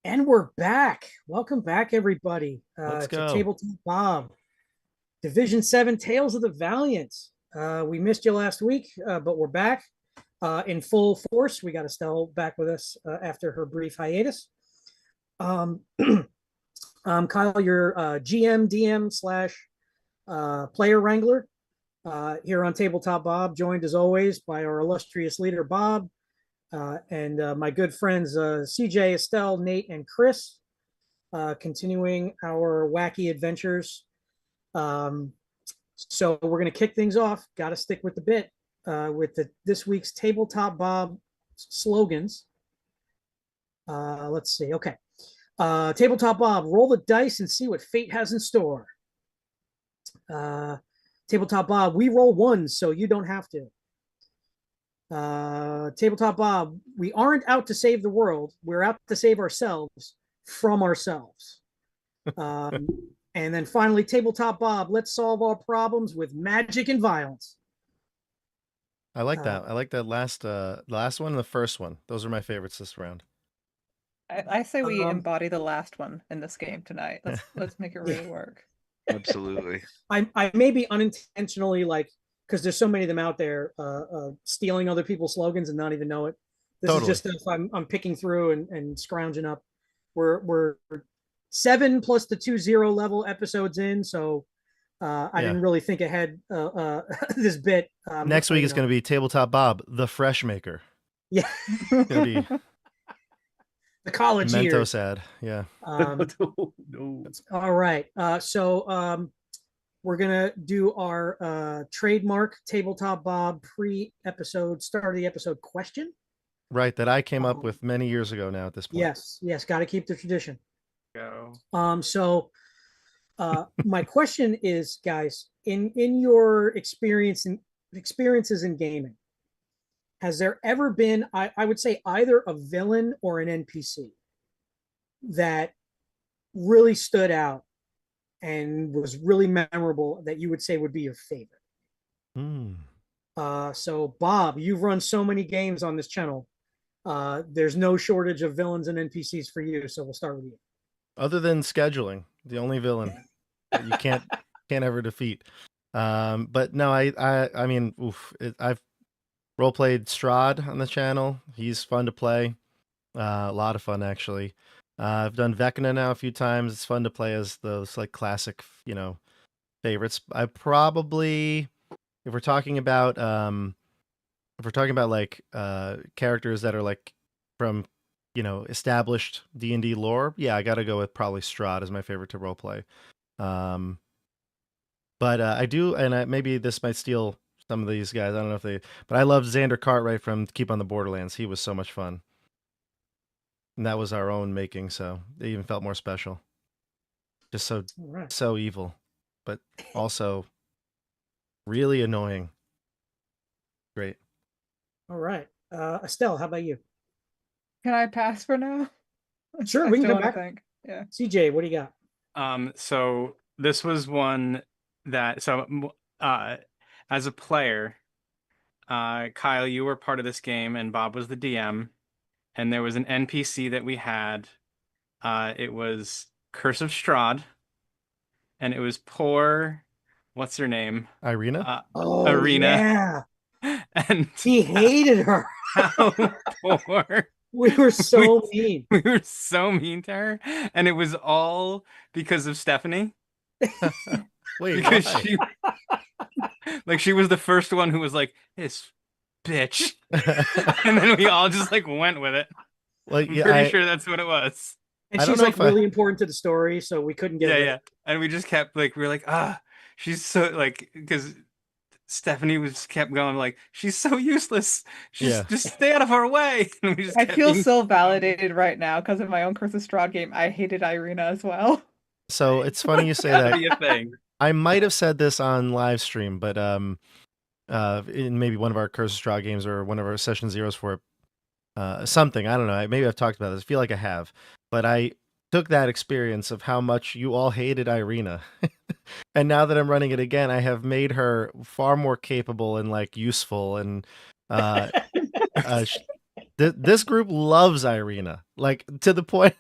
And we're back. Welcome back, everybody, Let's to go. Tabletop Bob, Division 7 Tales of the Valiant. We missed you last week, but we're back in full force. We got Estelle back with us after her brief hiatus. Um, Kyle, your GM, DM slash player wrangler here on Tabletop Bob, joined as always by our illustrious leader, Bob, and my good friends, CJ, Estelle, Nate, and Chris. Continuing our wacky adventures. Um, so we're going to kick things off. Got to stick with the bit with this week's Tabletop Bob slogans. Let's see. Okay. Tabletop Bob, roll the dice and see what fate has in store. Tabletop Bob, we roll ones so you don't have to. Tabletop Bob, we aren't out to save the world. We're out to save ourselves from ourselves. Um, and then finally, Tabletop Bob, let's solve all problems with magic and violence. I like that. I like that last one and the first one. Those are my favorites this round. I say we Um, embody the last one in this game tonight. Let's make it yeah, really work. Absolutely. I may be unintentionally because there's so many of them out there stealing other people's slogans and not even know it. This Totally. is just stuff I'm picking through and scrounging up. We're 7 plus the 2-0 level episodes in, so I didn't really think ahead this bit. Next week is going to be Tabletop Bob, the Fresh Maker. Yeah. It's going to be the college years. Mentos ad. Yeah. No. All right. So we're going to do our trademark Tabletop Bob pre-episode, start of the episode question. Right. That I came up with many years ago now at this point. Yes. Got to keep the tradition. Go. So my question is, guys, in your experiences in gaming, has there ever been, I would say, either a villain or an NPC that really stood out and was really memorable that you would say would be your favorite? So Bob, you've run so many games on this channel. There's no shortage of villains and NPCs for you, so we'll start with you. Other than scheduling, the only villain that you can't ever defeat. But no, I mean, I've role played Strahd on the channel. He's fun to play. A lot of fun actually. I've done Vecna now a few times. It's fun to play as those like classic, favorites. I probably, if we're talking about like characters that are like from established D&D lore, yeah, I got to go with probably Strahd as my favorite to role play. But I do, and maybe this might steal some of these guys. I don't know but I loved Xander Cartwright from Keep on the Borderlands. He was so much fun. And that was our own making, so it even felt more special. Just so evil, but also really annoying. Great. All right. Estelle, how about you? Can I pass for now? Sure, I we can still come wanna back. think. Yeah. CJ, what do you got? So this was one that as a player, Kyle, you were part of this game and Bob was the DM, and there was an NPC that we had. It was Curse of Strahd, and it was poor, what's her name? Irina? Irina. Yeah. And he hated her. How poor. We were so mean. We were so mean to her, and it was all because of Stephanie. Wait, because why? she was the first one who was like, "This bitch," and then we all just like went with it. Like, I'm pretty sure that's what it was. And she's like really important to the story, so we couldn't get yeah. And we just kept like, we were like, she's so like, because Stephanie kept going like, she's so useless. Just stay out of our way. And we just I feel so validated right now because of my own Curse of Strahd game. I hated Irina as well. So it's funny you say that. Be a thing. I might have said this on live stream, but in maybe one of our Curse of Strahd games or one of our session zeros for something. I don't know. Maybe I've talked about this. I feel like I have, but I took that experience of how much you all hated Irina. And now that I'm running it again, I have made her far more capable and like useful and This group loves Irina, like to the point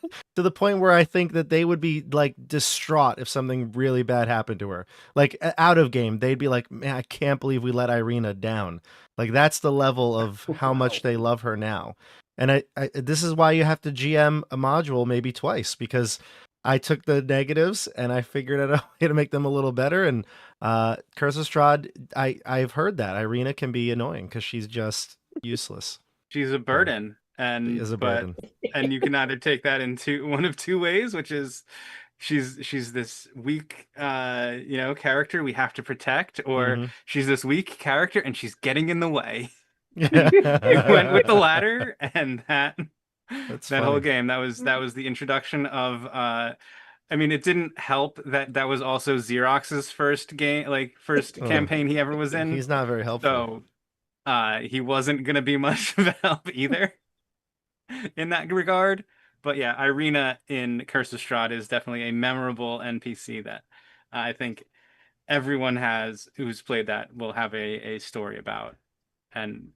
where I think that they would be like distraught if something really bad happened to her. Like out of game, they'd be like, "Man, I can't believe we let Irina down." Like that's the level of how much they love her now. And I this is why you have to GM a module maybe twice, because I took the negatives and I figured out a way to make them a little better. And Curse of Strahd, I've heard that Irina can be annoying because she's just useless. She's a burden, She is a but burden. and you can either take that in one of two ways, which is she's this weak character we have to protect, or Mhm. she's this weak character and she's getting in the way. You Yeah. went with the latter, and that That's that whole funny. game, that was the introduction of I mean, it didn't help that that was also Xerox's first game, like first Oh. campaign he ever was in. He's not very helpful. So he wasn't gonna be much of a help either in that regard. But yeah, Irina in Curse of Strahd is definitely a memorable NPC that I think everyone who's played that will have a story about, and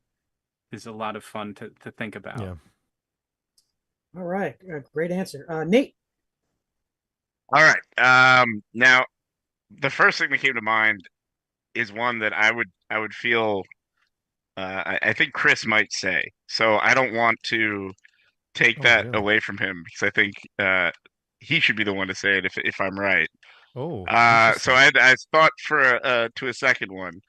is a lot of fun to think about. Yeah. All right, great answer, Nate. All right. Now the first thing that came to mind is one that I would feel I think Chris might say. So I don't want to take Oh, that really? away from him, because I think he should be the one to say it if I'm right. Oh, So interesting. I thought for to a second one,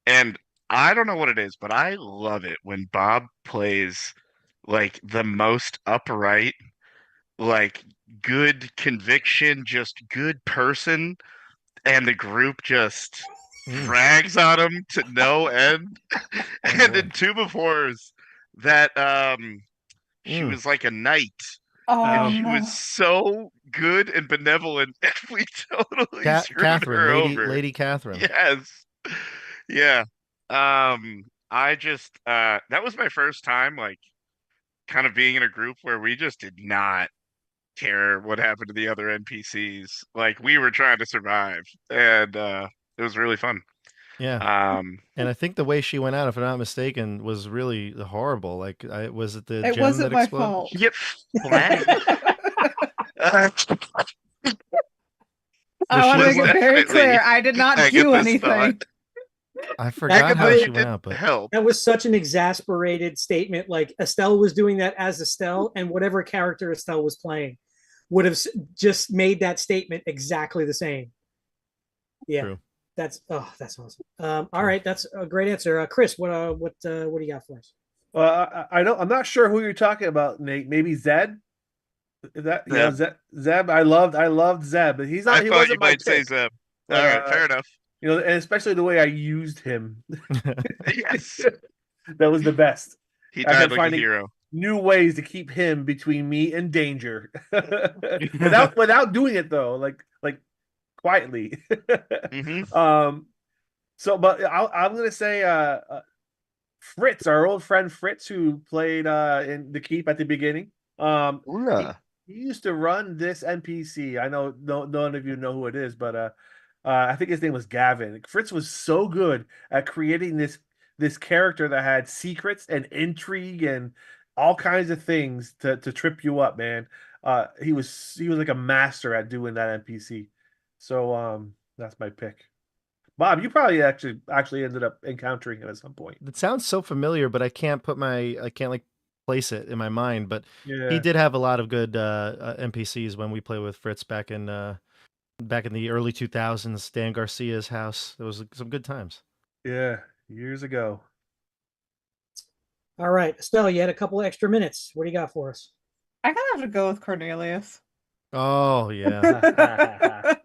and I don't know what it is, but I love it when Bob plays like the most upright, like good conviction, just good person, and the group just frags on him to no end. And boy. in Tomb of Horrors, that she Mm. was like a knight, Oh and she no. was so good and benevolent, and we totally screwed Catherine, her over. Lady Catherine. Yes. Yeah. I just that was my first time like kind of being in a group where we just did not care what happened to the other NPCs. Like we were trying to survive, and it was really fun. Yeah. And I think the way she went out, if I'm not mistaken, was really horrible. Like, was it the It gem wasn't that my exploded? fault. She get flagged. I want to Was make she- it very Definitely clear. I did not I get do this anything. thought. I forgot how But she It went didn't out, but help. That was such an exasperated statement. Like Estelle was doing that as Estelle, and whatever character Estelle was playing would have just made that statement exactly the same. Yeah, True. that's awesome. All right, that's a great answer, Chris. What do you got for us? Well, I don't. I'm not sure who you're talking about, Nate. Maybe Zed. Is that Zeb. Zeb? I loved Zeb, but he's not. I He thought wasn't you my might say pick. Zeb. But, All right, fair enough. You know, and especially the way I used him. Yes, That was the best. he I died kept like a finding hero. new ways to keep him between me and danger, without doing it though, like quietly. Hmm. But I'm gonna say Fritz, our old friend Fritz, who played in the Keep at the beginning. He used to run this NPC. I know none of you know who it is, but I think his name was Gavin. Fritz was so good at creating this character that had secrets and intrigue and all kinds of things to trip you up, man. He was like a master at doing that NPC. So that's my pick. Bob, you probably actually ended up encountering it at some point. it sounds so familiar, but I can't like place it in my mind. But Yeah. he did have a lot of good NPCs when we played with Fritz back in the early 2000s. Dan Garcia's house. There was some good times. Yeah, years ago. All right, Estelle, you had a couple extra minutes. What do you got for us? I gotta have to go with Cornelius. Oh yeah.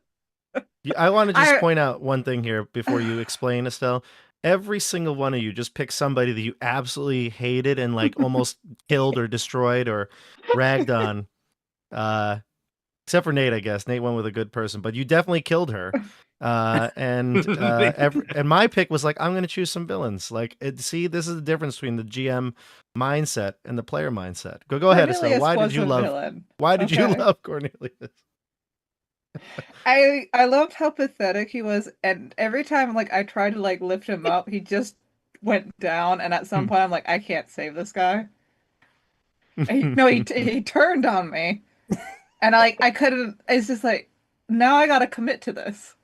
I want to just point out one thing here before you explain, Estelle. Every single one of you just picked somebody that you absolutely hated and like almost killed or destroyed or ragged on. Except for Nate, I guess. Nate went with a good person, but you definitely killed her. And my pick was like, I'm going to choose some villains. Like, see, this is the difference between the GM mindset and the player mindset. Go ahead, Estelle. Why did you love Cornelius? I loved how pathetic he was, and every time like I tried to like lift him up, he just went down, and at some point I'm like, I can't save this guy. he turned on me, and I couldn't. It's just like now I gotta commit to this.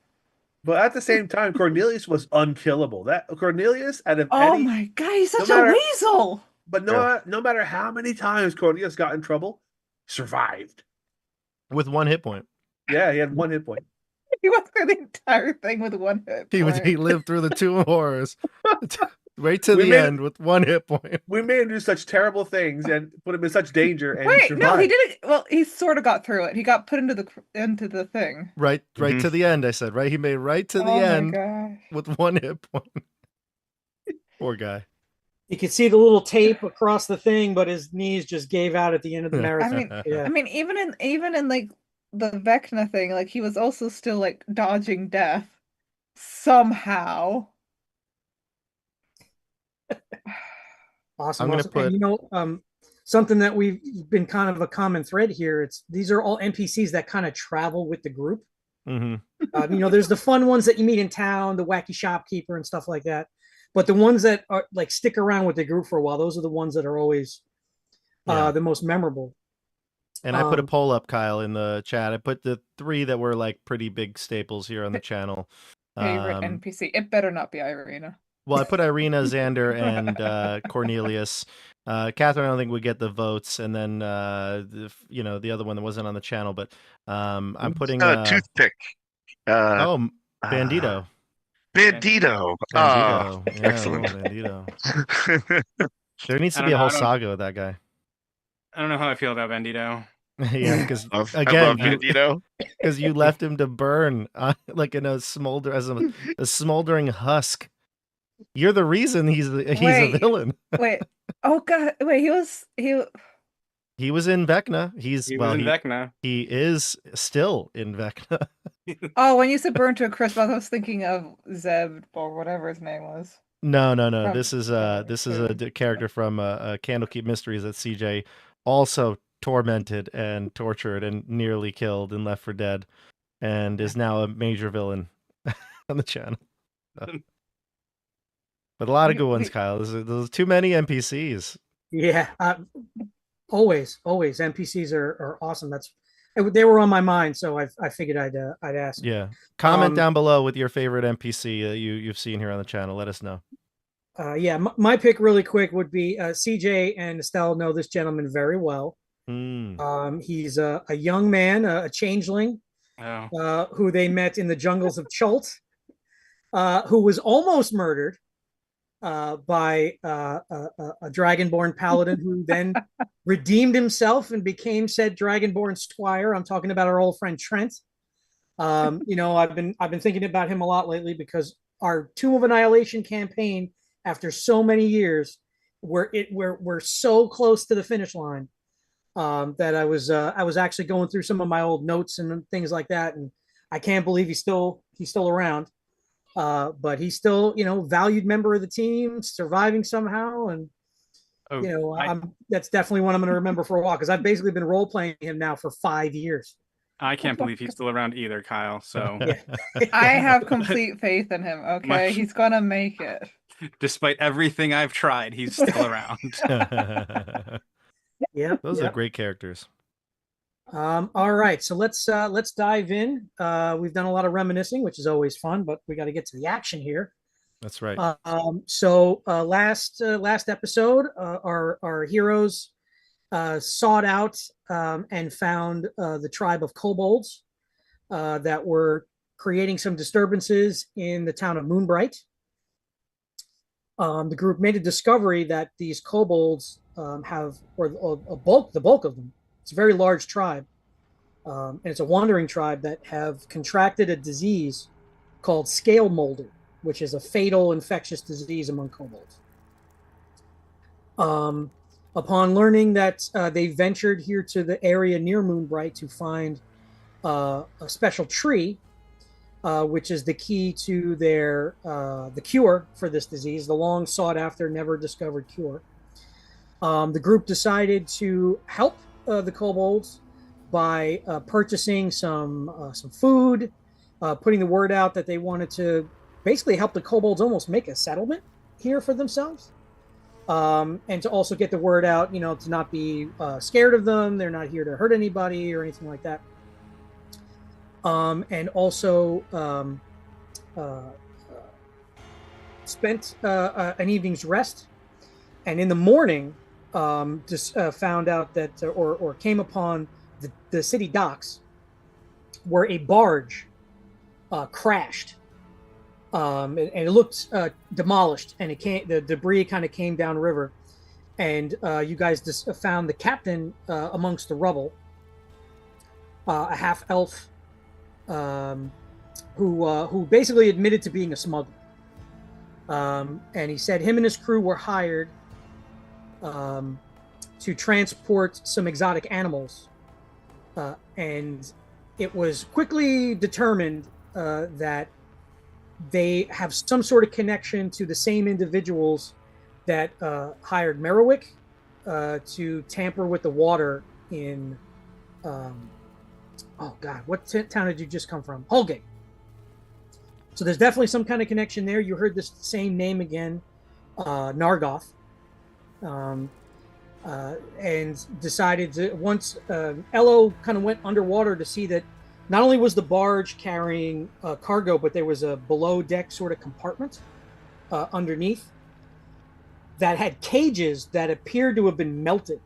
But at the same time, Cornelius was unkillable. That Cornelius, out of Oh any, my god, he's no such a matter- weasel. but no matter how many times Cornelius got in trouble, survived. With 1 hit point. Yeah, he had 1 hit point. He went through the entire thing with 1 hit. He point. lived through the 2 horrors. Right to We the made- end with 1 hit point. We made him do such terrible things and put him in such danger, and he Wait, survived. no, he didn't. Well, he sort of got through it. He got put into the thing. Right Mhm. to the end, I said. Right, he made right to the Oh my end gosh. with 1 hit point. Poor guy. You could see the little tape across the thing, but his knees just gave out at the end of the marathon. mean- yeah. I mean, even in like the Vecna thing, like he was also still like dodging death somehow. Awesome. I'm gonna awesome. put- And, you know, something that we've been kind of a common thread here. These are all NPCs that kind of travel with the group. Hmm. You know, there's the fun ones that you meet in town, the wacky shopkeeper and stuff like that. But the ones that are like stick around with the group for a while, those are the ones that are always Yeah. the most memorable. And I put a Um, poll up, Kyle, in the chat. I put the 3 that were like pretty big staples here on the channel. Favorite NPC. It better not be Irina. Well, I put Irina, Xander, and Cornelius. Catherine, I don't think would get the votes, and then the other one that wasn't on the channel. But I'm putting Toothpick. Bandito. Bandito. Bandito. Yeah, excellent. Bandito. There needs I to don't be a know, whole I don't- saga with that guy. I don't know how I feel about Bandito. Yeah, because I again, love Bandito. because you left him to burn like in a smoldering husk. You're the reason he's a Wait. villain. Wait. Oh god. Wait. He was in Vecna. He was in he, Vecna. he is still in Vecna. Oh, when you said burn to a crisp, I was thinking of Zeb or whatever his name was. No. From- This is a character from Candlekeep Mysteries that CJ also tormented and tortured and nearly killed and left for dead, and is now a major villain on the channel. But a lot of good ones, Kyle. There's too many NPCs. Yeah. Always NPCs are awesome. They were on my mind, so I figured I'd ask. Yeah. Comment Um, down below with your favorite NPC that you've seen here on the channel. Let us know. Yeah, my pick really quick would be CJ and Estelle know this gentleman very well. He's a young man, a changeling, Oh. who they met in the jungles of Chult, who was almost murdered by a dragonborn paladin who then redeemed himself and became said dragonborn squire. I'm talking about our old friend Trent. You know, I've been thinking about him a lot lately because our Tomb of Annihilation campaign, after so many years, we're so close to the finish line, that I was actually going through some of my old notes and things like that, and I can't believe he's still around. But he's still, you know, valued member of the team, surviving somehow, and Oh, you know, that's definitely one I'm going to remember for a while because I've basically been role playing him now for 5 years. I can't believe he's still around either, Kyle. So I have complete faith in him. Okay, My- he's gonna make it. despite everything I've tried, he's still around. Yeah, Those are great characters. All right, so let's dive in. We've done a lot of reminiscing, which is always fun, but we got to get to the action here. That's right. So last episode, our heroes sought out and found the tribe of kobolds that were creating some disturbances in the town of Moonbright. The group made a discovery that these kobolds have, or the bulk of them, it's a very large tribe, and it's a wandering tribe that have contracted a disease called scale molder, which is a fatal infectious disease among kobolds. Upon learning that they ventured here to the area near Moonbright to find a special tree, which is the key to the cure for this disease, the long sought after, never discovered cure. The group decided to help the kobolds by purchasing some food, putting the word out that they wanted to basically help the kobolds almost make a settlement here for themselves. and to also get the word out, to not be scared of them. They're not here to hurt anybody or anything like that. And also spent an evening's rest. And in the morning, just found out that, or came upon the city docks where a barge crashed. And it looked demolished, and the debris kind of came downriver. And you guys just found the captain amongst the rubble, a half elf, who basically admitted to being a smuggler. And he said him and his crew were hired to transport some exotic animals, and it was quickly determined that they have some sort of connection to the same individuals that hired Merriwick to tamper with the water in what town did you just come from? Holgate. So there's definitely some kind of connection there. You heard this same name again, Nargoth, and decided to, once Ello kind of went underwater to see that not only was the barge carrying cargo, but there was a below deck sort of compartment underneath that had cages that appeared to have been melted,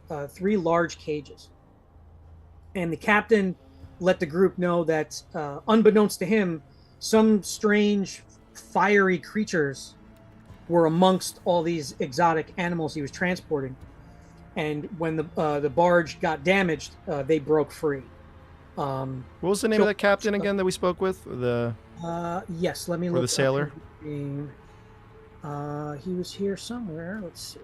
3 large cages. And the captain let the group know that, unbeknownst to him, some strange fiery creatures were amongst all these exotic animals he was transporting. And when the barge got damaged, they broke free. What was the name of that captain again that we spoke with? Yes, let me or look. The sailor? He was here somewhere. Let's see.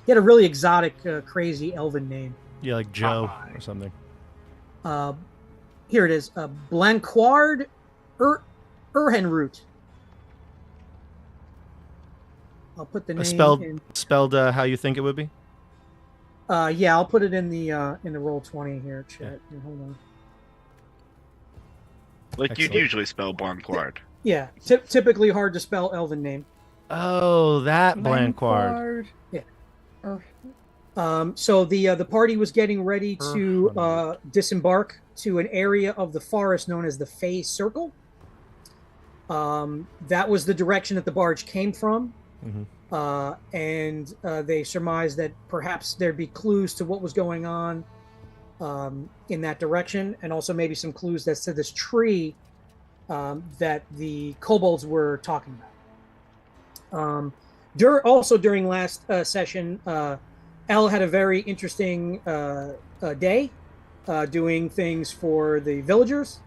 He had a really exotic, crazy elven name. Yeah, like Joe or something. Here it is. Blanquard Urhenroot. I'll put the name spelled how you think it would be. Yeah, I'll put it in the Roll20 here, chat. Yeah. Here, hold on. Like Excellent. you'd usually spell Blanquard. Yeah, typically hard to spell elven name. Oh, that Blanquard. Yeah. Or So the party was getting ready to disembark to an area of the forest known as the Fey Circle. That was the direction that the barge came from. Mm-hmm. And they surmised that perhaps there'd be clues to what was going on in that direction, and also maybe some clues as to this tree that the kobolds were talking about. During last session, Elle had a very interesting day doing things for the villagers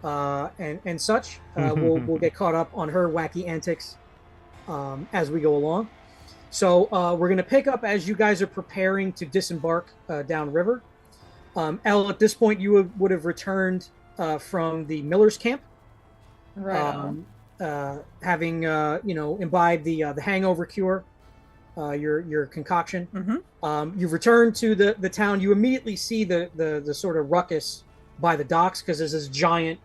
and such. We'll get caught up on her wacky antics as we go along. So we're going to pick up as you guys are preparing to disembark downriver. Elle, at this point, you would have returned from the miller's camp, right. having imbibed the hangover cure, your concoction. Mm-hmm. You've returned to the town. You immediately see the sort of ruckus by the docks because there's this giant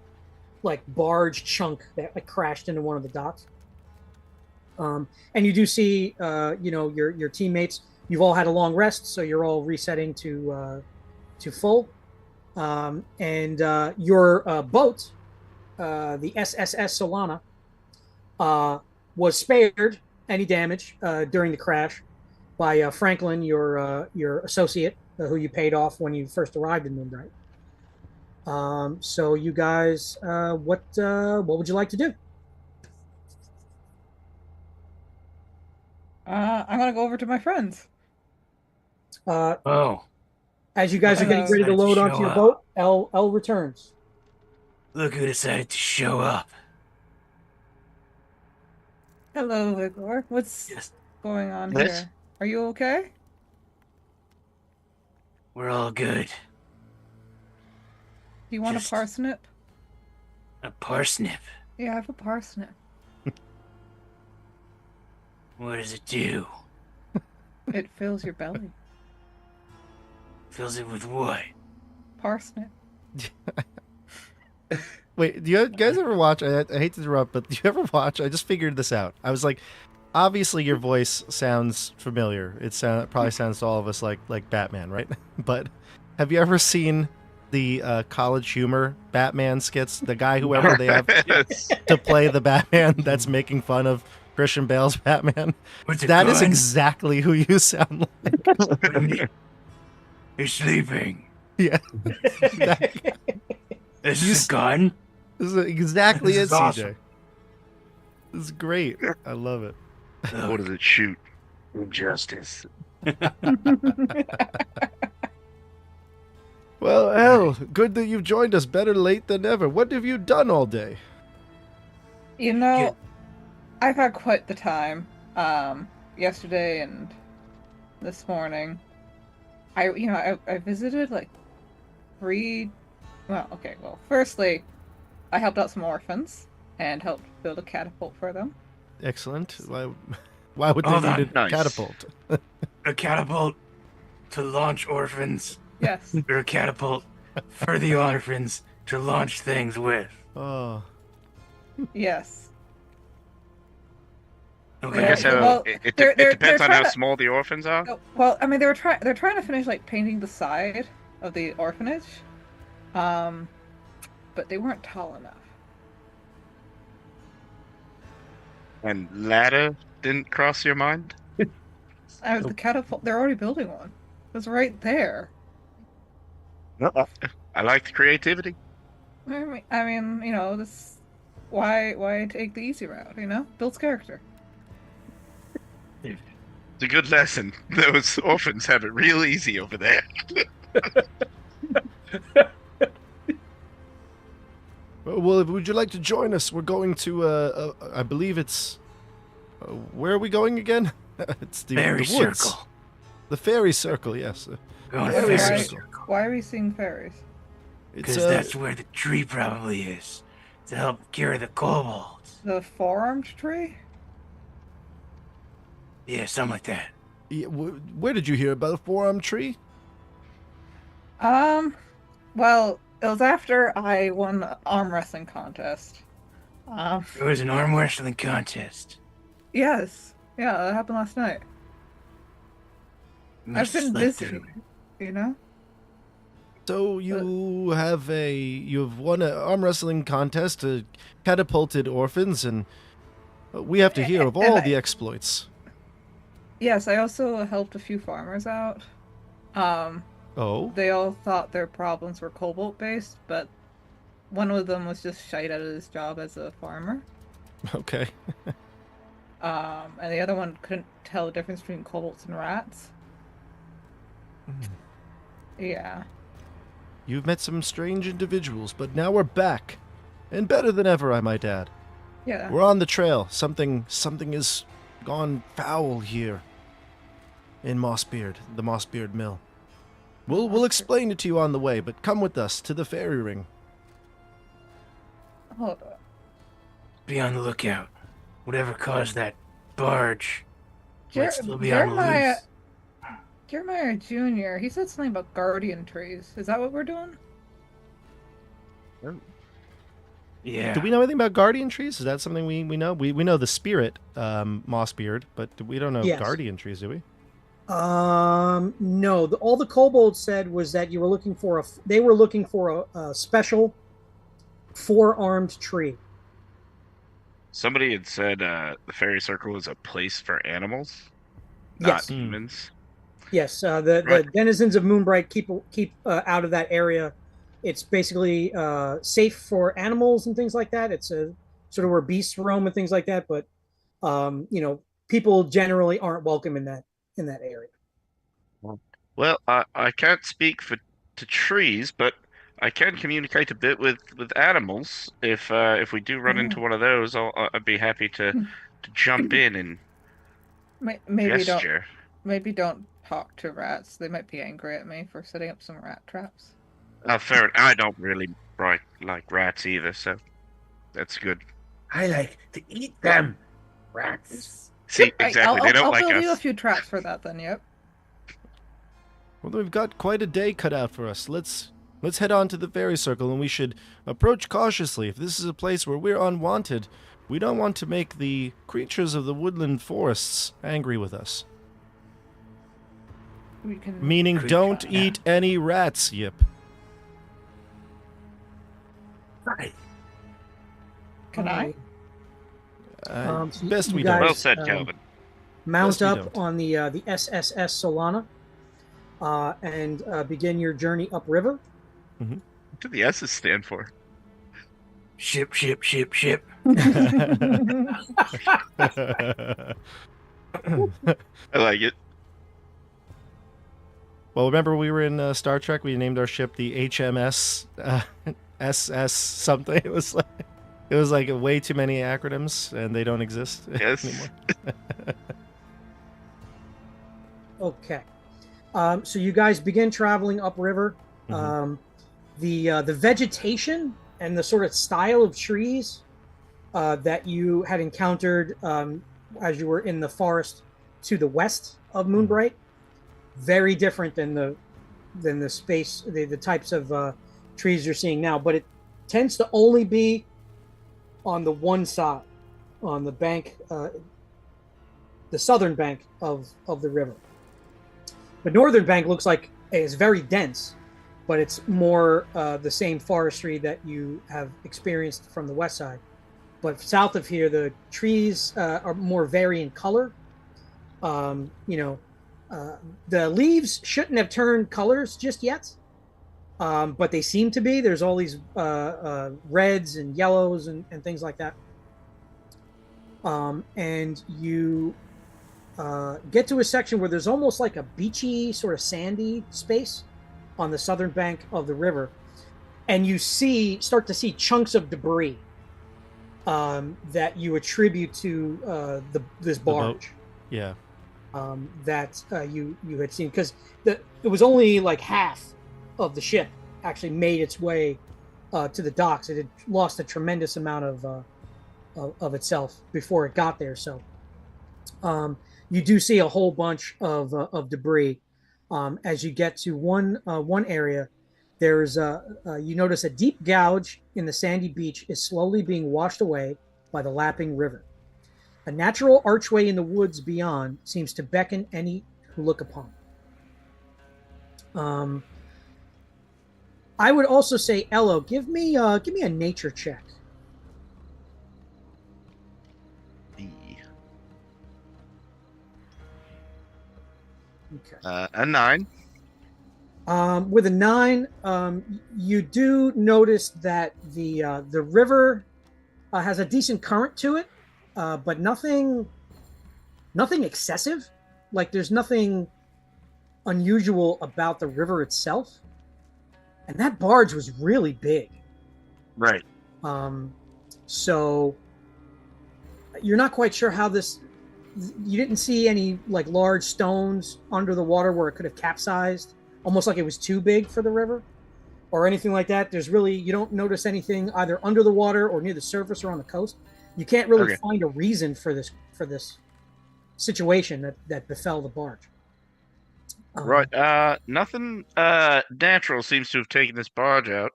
barge chunk that crashed into one of the docks. And you do see, your teammates. You've all had a long rest, so you're all resetting to full. And your boat, the SSS Solana, was spared any damage during the crash by Franklin, your associate, who you paid off when you first arrived in Moonbright. So you guys, what would you like to do? I'm gonna go over to my friends. As you guys are getting ready to load onto your boat, Elle returns. Look who decided to show up. Hello, Vigor. What's going on here? Are you okay? We're all good. Do you want a parsnip? A parsnip? Yeah, I have a parsnip. What does it do? It fills your belly. Fills it with what? Parsnip. Wait, do you guys ever watch? I hate to interrupt, but do you ever watch? I just figured this out. I was like, obviously your voice sounds familiar. It probably sounds to all of us like Batman, right? But have you ever seen the College Humor Batman skits? The guy, whoever they have Yes. to play the Batman that's making fun of Christian Bale's Batman. What's it That is going? exactly who you sound like. You're sleeping. Yeah. That- This You is a gun. This is exactly This it, is CJ. awesome. This is great. I love it. What does it shoot? Injustice. Well, hell, good that you've joined us. Better late than never. What have you done all day? You know, Yeah. I've had quite the time. Yesterday and this morning, I visited like 3. Well, okay. Well, firstly, I helped out some orphans and helped build a catapult for them. Excellent. Why would they Hold need on. a Nice. catapult? A catapult to launch orphans, Yes. or a catapult for the orphans to launch things with. Oh, Yes. I Okay. guess Yeah, well, it they're depends on trying how to- small the orphans are. Oh, well, I mean, they're trying to finish like painting the side of the orphanage, but they weren't tall enough. And ladder didn't cross your mind? The catapult. They're already building one. It was right there. I like the creativity. I mean, this. Why take the easy route? Builds character. It's a good lesson. Those orphans have it real easy over there. well, would you like to join us? We're going to, I believe it's, where are we going again? It's the Fairy woods. circle. The fairy circle, yes. Going Fairy to fairy circle. circle. Why are we seeing fairies? It's Because that's where the tree probably is. To help cure the kobolds. The four-armed tree? Yeah, something like that. yeah, where did you hear about the four-arm tree? Well, it was after I won the arm wrestling contest. It was an arm wrestling contest. Yes. Yeah, that happened last night. Must I've been have slept busy, through. So you've won an arm wrestling contest to catapulted orphans, and we have to hear of And all I- the exploits. Yes, I also helped a few farmers out. Oh, They all thought their problems were cobalt based, but one of them was just shite out of his job as a farmer. okay. And the other one couldn't tell the difference between kobolds and rats. Yeah. You've met some strange individuals, but now we're back, and better than ever, I might add. Yeah. We're on the trail. Something has gone foul here in Mossbeard, the Mossbeard Mill. We'll explain it to you on the way, but come with us to the fairy ring. Hold on. Be on the lookout. Whatever caused that barge might still be on the Jeremiah, loose. Jeremiah Jr., he said something about guardian trees. Is that what we're doing? Yeah. Do we know anything about guardian trees? Is that something we know? We know the spirit, Mossbeard, but we don't know Yes. guardian trees, do we? No. All the kobolds said was that they were looking for a special four-armed tree. Somebody had said the fairy circle is a place for animals, not Yes. humans. Yes, the Right. denizens of Moonbright keep out of that area. It's basically safe for animals and things like that. It's a sort of where beasts roam and things like that. But people generally aren't welcome in that area. Well, I can't speak to trees, but I can communicate a bit with animals. If we do run into one of those, I'd be happy to jump in and Maybe gesture. don't talk to rats. They might be angry at me for setting up some rat traps. Fair. I don't really like rats either, so that's good. I like to eat them. Rats. See, exactly. They don't I'll like build you a us. few traps for that then. Yep. Well, we've got quite a day cut out for us. Let's head on to the fairy circle, and we should approach cautiously. If this is a place where we're unwanted, We don't want to make the creatures of the woodland forests angry with us. We can. Meaning, Creature, don't yeah. eat any rats, Yip. Right. Can I? So Best you we guys, don't. Well said, Calvin. Mount Yes, we up don't. on the SSS Solana and begin your journey upriver. What do the S's stand for? Ship, ship, ship, ship. I like it. Well, remember we were in Star Trek. We named our ship the HMS SS something. It was like way too many acronyms, and they don't exist Yes. anymore. Okay. So you guys begin traveling upriver. Mhm. The vegetation and the sort of style of trees that you had encountered as you were in the forest to the west of Moonbright, very different than the space, the types of trees you're seeing now. But it tends to only be on the one side, on the bank, the southern bank of the river. The northern bank looks like it's very dense, but it's more the same forestry that you have experienced from the west side. But south of here, the trees are more vary in color. The leaves shouldn't have turned colors just yet, but they seem to be. There's all these reds and yellows and things like that. And you get to a section where there's almost like a beachy, sort of sandy space on the southern bank of the river, and you start to see chunks of debris that you attribute to this The boat. barge Yeah. that you had seen, because it was only like half of the ship actually made its way to the docks. It had lost a tremendous amount of itself before it got there. So you do see a whole bunch of debris as you get to one area. There's you notice a deep gouge in the sandy beach is slowly being washed away by the lapping river. A natural archway in the woods beyond seems to beckon any who look upon. I would also say, Ello, give me a nature check. Okay. A 9. With a 9, you do notice that the river has a decent current to it, but nothing excessive. Like there's nothing unusual about the river itself, and that barge was really big. Right. So you're not quite sure how this. You didn't see any like large stones under the water where it could have capsized, almost like it was too big for the river, or anything like that. You don't notice anything either under the water or near the surface or on the coast. You can't really find a reason for this situation that befell the barge. Right. Nothing natural seems to have taken this barge out.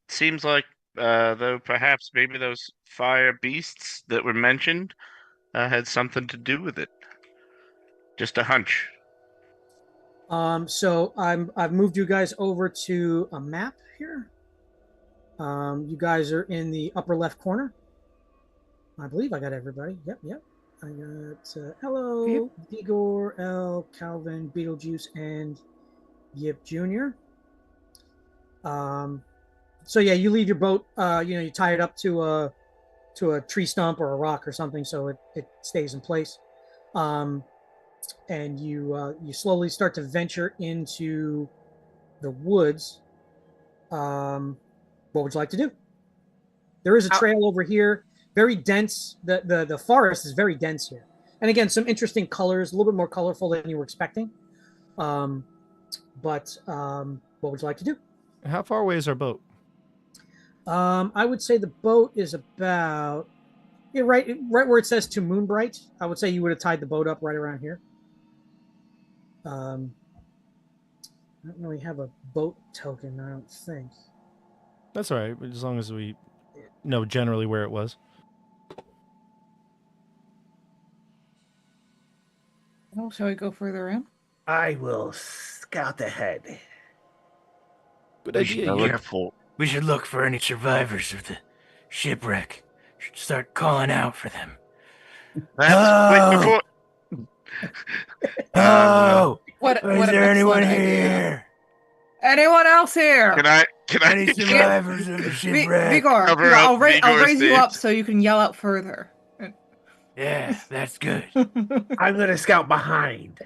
Seems like though perhaps maybe those fire beasts that were mentioned had something to do with it. Just a hunch. So I've moved you guys over to a map here. You guys are in the upper left corner. I believe I got everybody. Yep. I got Hello, Yep. Igor, L, Calvin, Beetlejuice, and Yip Jr. So yeah, you leave your boat. You tie it up to a tree stump or a rock or something, so it stays in place. And you slowly start to venture into the woods. What would you like to do? There is a trail over here, very dense. The forest is very dense here, and again, some interesting colors, a little bit more colorful than you were expecting. But what would you like to do? How far away is our boat? I would say the boat is about right where it says to Moonbright. I would say you would have tied the boat up right around here. I don't really have a boat token, I don't think. That's all right, as long as we know generally where it was. Well, shall we go further in? I will scout ahead. Good We should idea. be Yip. careful. We should look for any survivors of the shipwreck. Should start calling out for them. Perhaps wait Oh! before. Oh! What Is an there anyone excellent idea. here? Anyone else here? Can I? Any survivors of the shipwreck? Vigor, Cover Vigor, up I'll Vigor's raise you up names. so you can yell out further. Yeah, that's good. I'm gonna scout behind.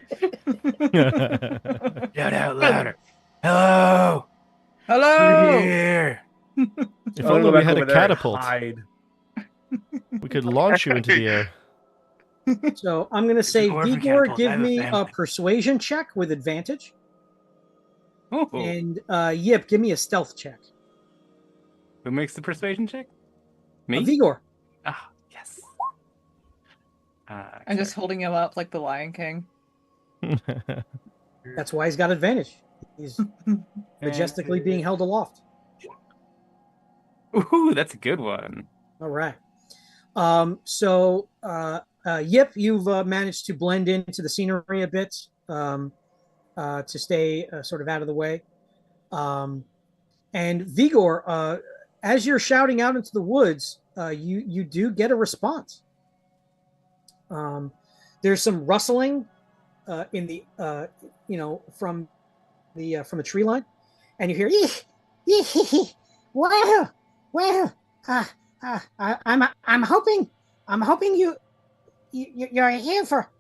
Shout out louder. Hello! Hello. Who's here? If I'll only go we back had over a there and catapult, hide. we could launch you into the air. So I'm going to say, Dwarven Vigor, catapult, I give have a me a family. persuasion check with advantage. Ooh. And Yip, give me a stealth check. Who makes the persuasion check? Me? Vigor. Ah, yes. I'm just holding him up like the Lion King. That's why he's got advantage. He's majestically being held aloft. Ooh, that's a good one. All right. Yip, you've managed to blend into the scenery a bit to stay sort of out of the way. And Vigor, as you're shouting out into the woods, you do get a response. There's some rustling in the from the tree line, and you hear wow. I'm hoping you're here for.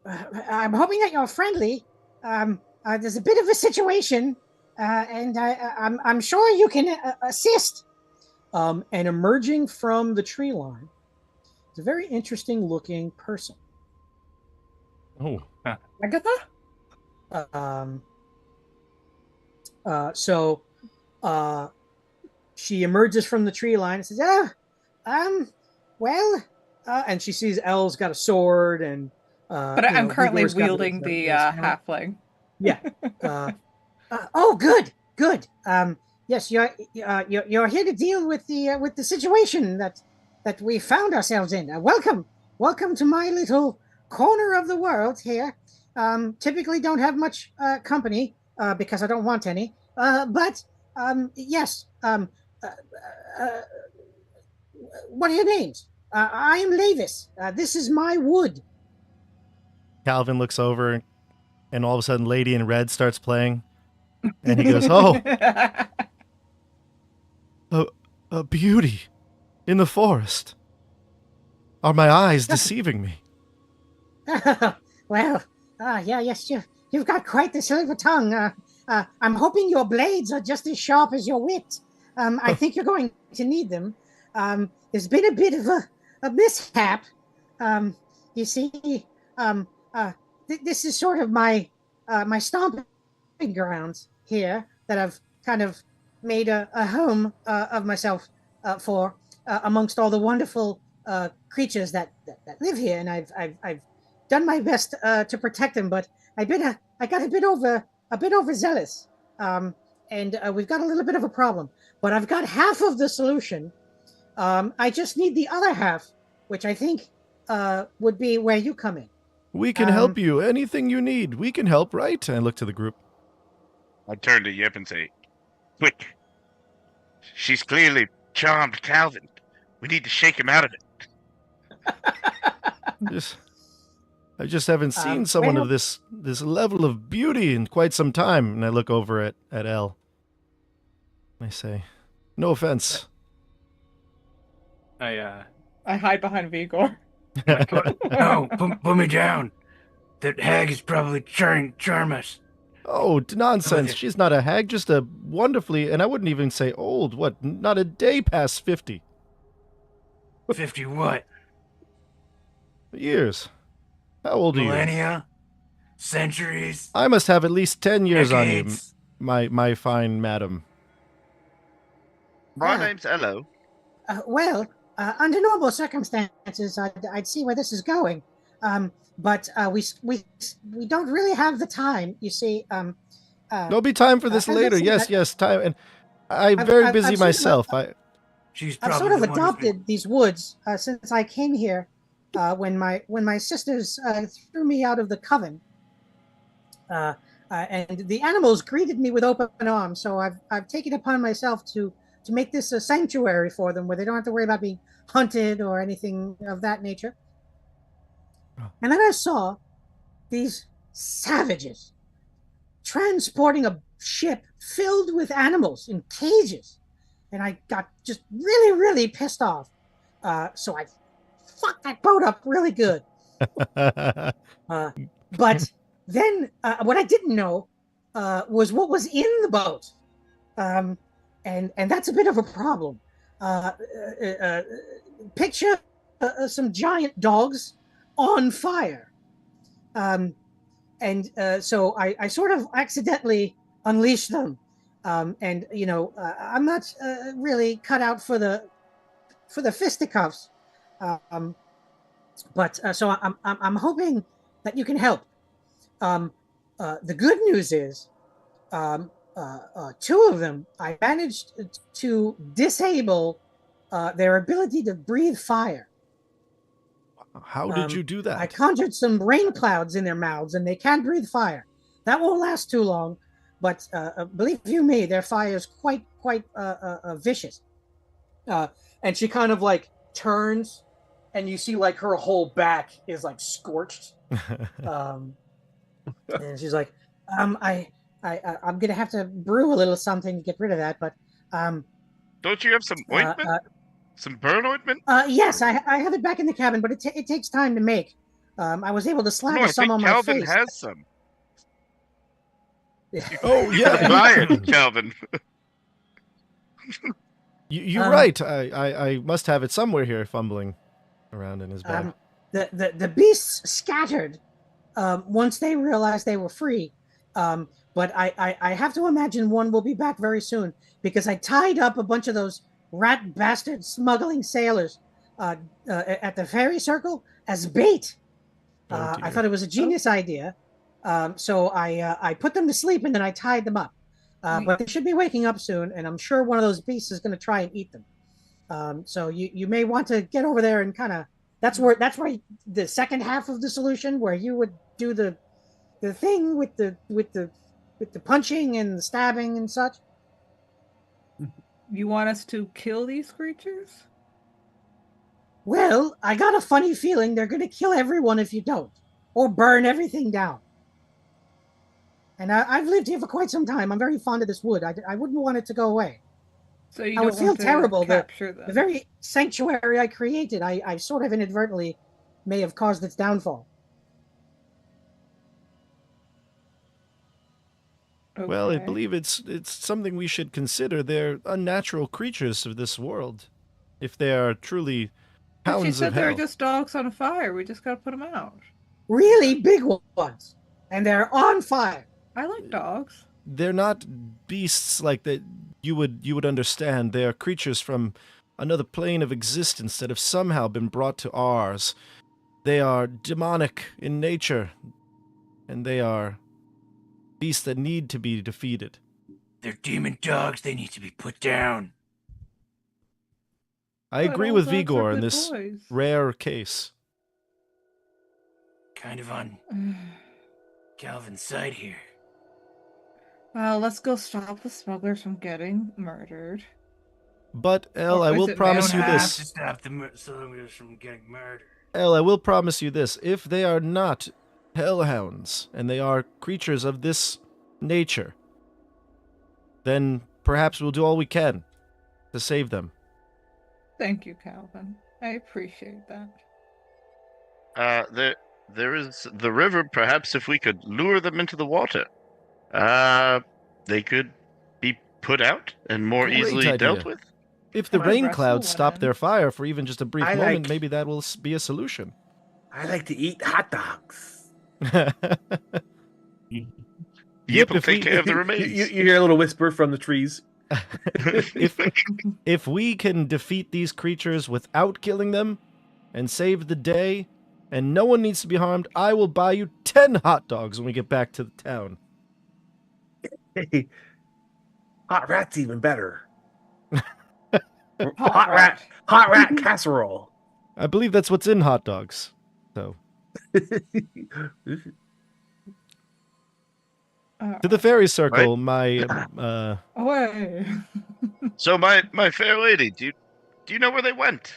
I'm hoping that you're friendly. There's a bit of a situation, and I'm sure you can assist. And emerging from the tree line, it's a very interesting looking person. Oh, Agatha? She emerges from the tree line and says, and she sees Elle's got a sword and But I'm currently Vigor's got wielding his the helmet. halfling. Yeah. Oh, good. Yes, you're here to deal with the situation that we found ourselves in. Welcome to my little corner of the world here. Typically don't have much company because I don't want any. But yes. What are your names? I am Lavis. This is my wood. Calvin looks over, and all of a sudden, Lady in Red starts playing, and he goes, "Oh, a beauty in the forest. Are my eyes deceiving me?" Yes, you've got quite the silver tongue. I'm hoping your blades are just as sharp as your wit. I think you're going to need them. There's been a bit of a mishap. You see, this is sort of my stomping grounds here that I've kind of made a home of myself for amongst all the wonderful creatures that live here, and I've done my best to protect them, but I got a bit overzealous, and we've got a little bit of a problem. But I've got half of the solution. I just need the other half, which I think would be where you come in. We can help you. Anything you need, we can help, right? And I look to the group. I turn to Yip and say, "Quick! She's clearly charmed Calvin. We need to shake him out of it." I just haven't seen someone of this level of beauty in quite some time. And I look over at Elle. I say, "No offense." I hide behind Vigor. No, put me down. That hag is probably trying to charm us. Oh, nonsense. She's not a hag, just a wonderfully, and I wouldn't even say old. What, not a day past 50. 50 what? Years. How old are you? Millennia? Centuries? I must have at least 10 years Decades? on you, my fine madam. My Yeah. name's Ello. Under normal circumstances, I'd see where this is going, but we don't really have the time. You see, There'll be time for this and later. listen, Yes, time. And I'm very busy I've sort of- myself. She's I've probably sort of the one who's been- adopted these woods since I came here when my sisters threw me out of the coven. And the animals greeted me with open arms. So I've taken upon myself to make this a sanctuary for them, where they don't have to worry about being hunted or anything of that nature. And then I saw these savages transporting a ship filled with animals in cages, and I got just really, really pissed off. So I fucked that boat up really good. But then what I didn't know was what was in the boat, and that's a bit of a problem. Picture some giant dogs on fire, and so I sort of accidentally unleashed them, and I'm not really cut out for the fisticuffs, but so I'm hoping that you can help. The good news is, two of them, I managed to disable their ability to breathe fire. How did you do that? I conjured some rain clouds in their mouths, and they can't breathe fire. That won't last too long, but believe you me, their fire is quite vicious. And she kind of like turns, and you see like her whole back is like scorched. And she's like, I'm gonna have to brew a little something to get rid of that, but don't you have some ointment? Some burn ointment? Yes, I have it back in the cabin, but it takes time to make. I was able to slather some on my face. Calvin has some. Oh yeah, buy it, Calvin. You're right. I must have it somewhere here, fumbling around in his bag. The beasts scattered once they realized they were free. But I have to imagine one will be back very soon, because I tied up a bunch of those rat bastard smuggling sailors at the ferry circle as bait. I thought it was a genius idea. So I put them to sleep, and then I tied them up. But they should be waking up soon, and I'm sure one of those beasts is going to try and eat them. So you may want to get over there and kind of that's where the second half of the solution, where you would do the thing with the punching and the stabbing and such. You want us to kill these creatures? Well, I got a funny feeling they're going to kill everyone if you don't, or burn everything down. And I've lived here for quite some time. I'm very fond of this wood. I wouldn't want it to go away. So you I would feel terrible. The them. very sanctuary I created, I sort of inadvertently may have caused its downfall. Okay. Well, I believe it's something we should consider. They're unnatural creatures of this world. If they are truly hounds of hell. She said they were just dogs on fire. We just got to put them out. Really big ones. And they're on fire. I like dogs. They're not beasts like that you would understand. They are creatures from another plane of existence that have somehow been brought to ours. They are demonic in nature, and they are beasts that need to be defeated. They're demon dogs. They need to be put down. I agree with Vigor in this rare case. Kind of on Calvin's side here. Well, let's go stop the smugglers from getting murdered. But, Elle, I will promise you We don't have this. to stop the smugglers from getting murdered. Elle, I will promise you this. If they are not hellhounds, and they are creatures of this nature, then perhaps we'll do all we can to save them. Thank you, Calvin. I appreciate that. There is the river. Perhaps if we could lure them into the water, they could be put out and more easily dealt with. If the rain clouds stop their fire for even just a brief moment, maybe that will be a solution. I like to eat hot dogs. Yep, we'll take care of the remains. You hear a little whisper from the trees. If we can defeat these creatures without killing them and save the day, and no one needs to be harmed, I will buy you 10 hot dogs when we get back to the town. Hey, hot rat's even better. Hot rat casserole. I believe that's what's in hot dogs. So to the fairy circle, my Away. So my fair lady, do you know where they went?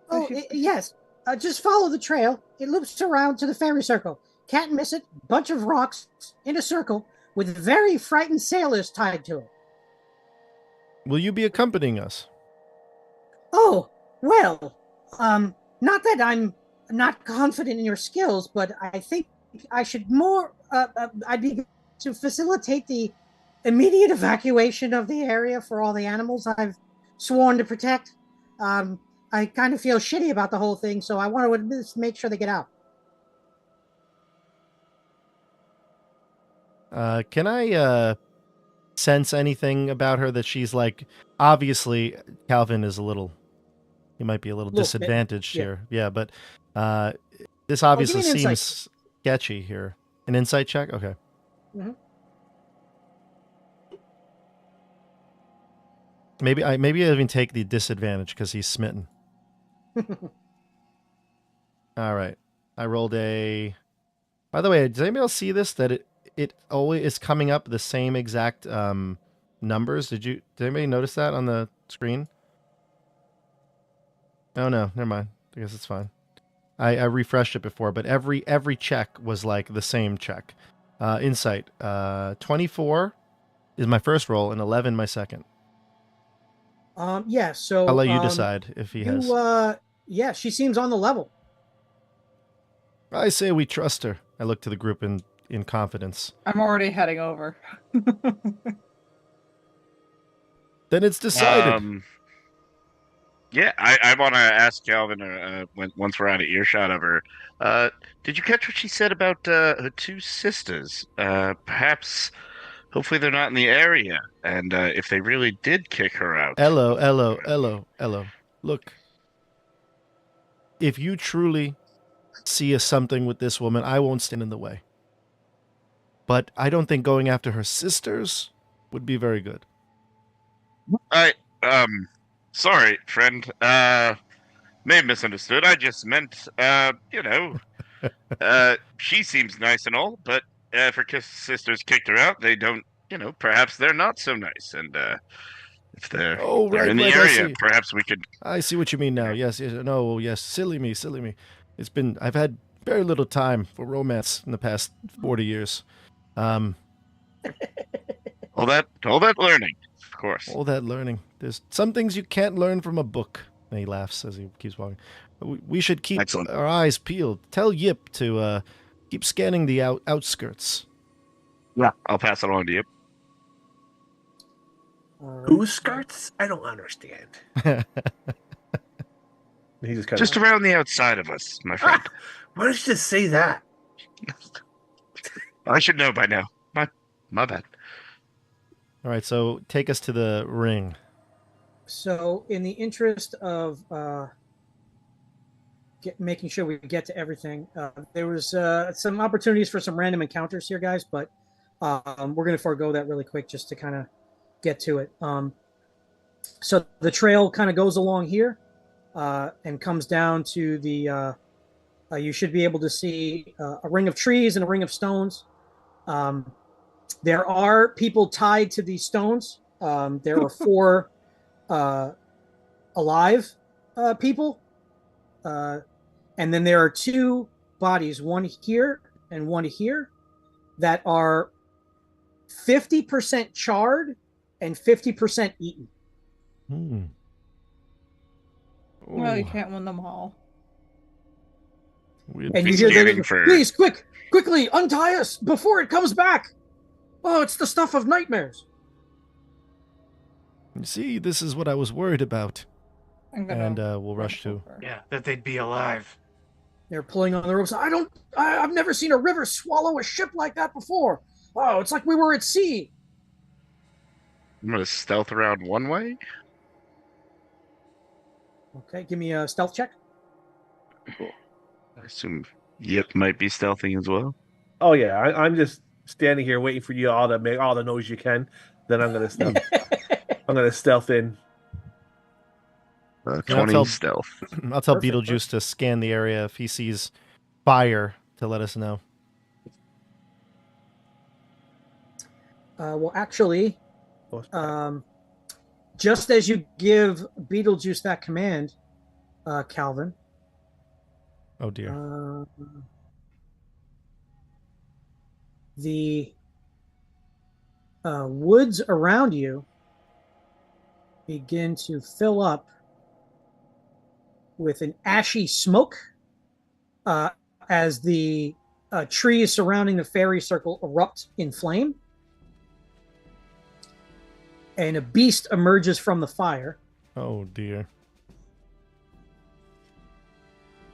Oh, yes. Just follow the trail. It loops around to the fairy circle. Can't miss it. Bunch of rocks in a circle with very frightened sailors tied to it. will you be accompanying us? Oh, well, not that I'm not confident in your skills, but I think I should I'd be to facilitate the immediate evacuation of the area for all the animals I've sworn to protect. I kind of feel shitty about the whole thing, so I want to just make sure they get out. Can I sense anything about her that she's like? Obviously, Calvin is he might be a little disadvantaged yeah. here. Yeah, but this give obviously me an insight. seems sketchy here. An insight check? Okay. Mhm. Maybe I even take the disadvantage because he's smitten. All right. I rolled a. By the way, does anybody else see this? That it always is coming up the same exact numbers. Did anybody notice that on the screen? Oh no, never mind. I guess it's fine. I refreshed it before, but every check was like the same check. Insight. 24 is my first roll and 11 my second. Yeah, so I'll let you decide if he has. Yeah, she seems on the level. I say we trust her. I look to the group in confidence. I'm already heading over. Then it's decided. Yeah, I want to ask Calvin once we're out of earshot of her. Did you catch what she said about her two sisters? Perhaps, hopefully, they're not in the area, and if they really did kick her out. Ello. Look, if you truly see something with this woman, I won't stand in the way. But I don't think going after her sisters would be very good. Sorry, friend. May have misunderstood. I just meant, she seems nice and all, but if her sisters kicked her out, they don't, perhaps they're not so nice. And if they're in the area, perhaps we could. I see what you mean now. Yes. No. Yes. Silly me. I've had very little time for romance in the past 40 years. All that learning, of course. All that learning. There's some things you can't learn from a book. And he laughs as he keeps walking. We should keep our eyes peeled. Tell Yip to keep scanning the outskirts. Yeah, I'll pass it on to Yip. Whose skirts? I don't understand. He's just around the outside of us, my friend. Why did you just say that? I should know by now. My bad. All right, so take us to the ring. So, in the interest of making sure we get to everything, there was some opportunities for some random encounters here, guys, but we're going to forego that really quick just to kind of get to it. So the trail kind of goes along here and comes down to the. You should be able to see a ring of trees and a ring of stones. There are people tied to these stones. There are 4 alive people. And then there are 2 bodies, one here and one here, that are 50% charred and 50% eaten. Well, you can't win them all. And you hear them, please, quickly, untie us before it comes back. Oh, it's the stuff of nightmares. You see, this is what I was worried about. And we'll rush to. Yeah, that they'd be alive. They're pulling on the ropes. I've never seen a river swallow a ship like that before. Oh, it's like we were at sea. I'm going to stealth around one way. Okay, give me a stealth check. Cool. I assume Yip might be stealthing as well. Oh yeah, I'm just standing here waiting for you all to make all the noise you can. Then I'm gonna stealth. I'm gonna stealth in. And I'll 20 tell- stealth. I'll tell Perfect, Beetlejuice to scan the area if he sees fire to let us know. Well, actually, Close by. just as you give Beetlejuice that command, Calvin, Oh dear. The woods around you begin to fill up with an ashy smoke as the trees surrounding the fairy circle erupt in flame. And a beast emerges from the fire. Oh dear.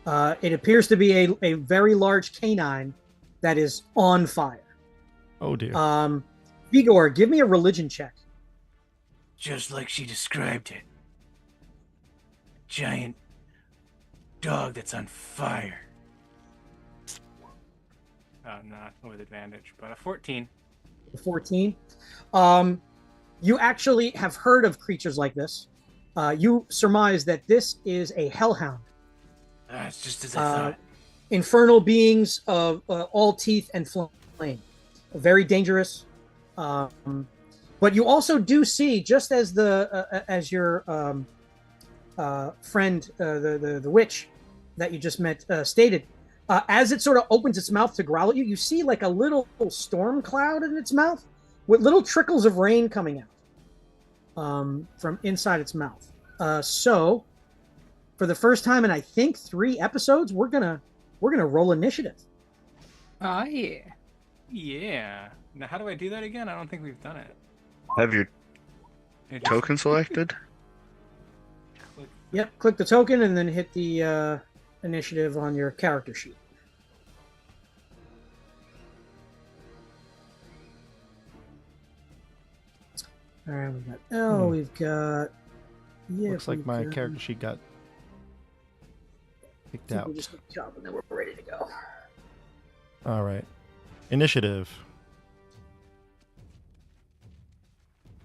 It appears to be a very large canine that is on fire. Oh dear. Vigor, give me a religion check. Just like she described it. Giant dog that's on fire. Not with advantage, but a 14. 14. You actually have heard of creatures like this. You surmise that this is a hellhound. It's just as I thought. Infernal beings of all teeth and flame. Very dangerous. But you also do see, just as as your friend, the witch that you just met, stated, as it sort of opens its mouth to growl at you, you see like a little storm cloud in its mouth with little trickles of rain coming out from inside its mouth. So, for the first time in I think 3 episodes, we're gonna roll initiative. Oh, yeah. Yeah. Now, how do I do that again? I don't think we've done it. Have your It just token selected? click- Yep, click the token and then hit the initiative on your character sheet. All right, we've got L, we've got. Yeah, Looks like we've my got- character sheet got I picked think out. we just need to chop and then we're ready to go. All right. Initiative.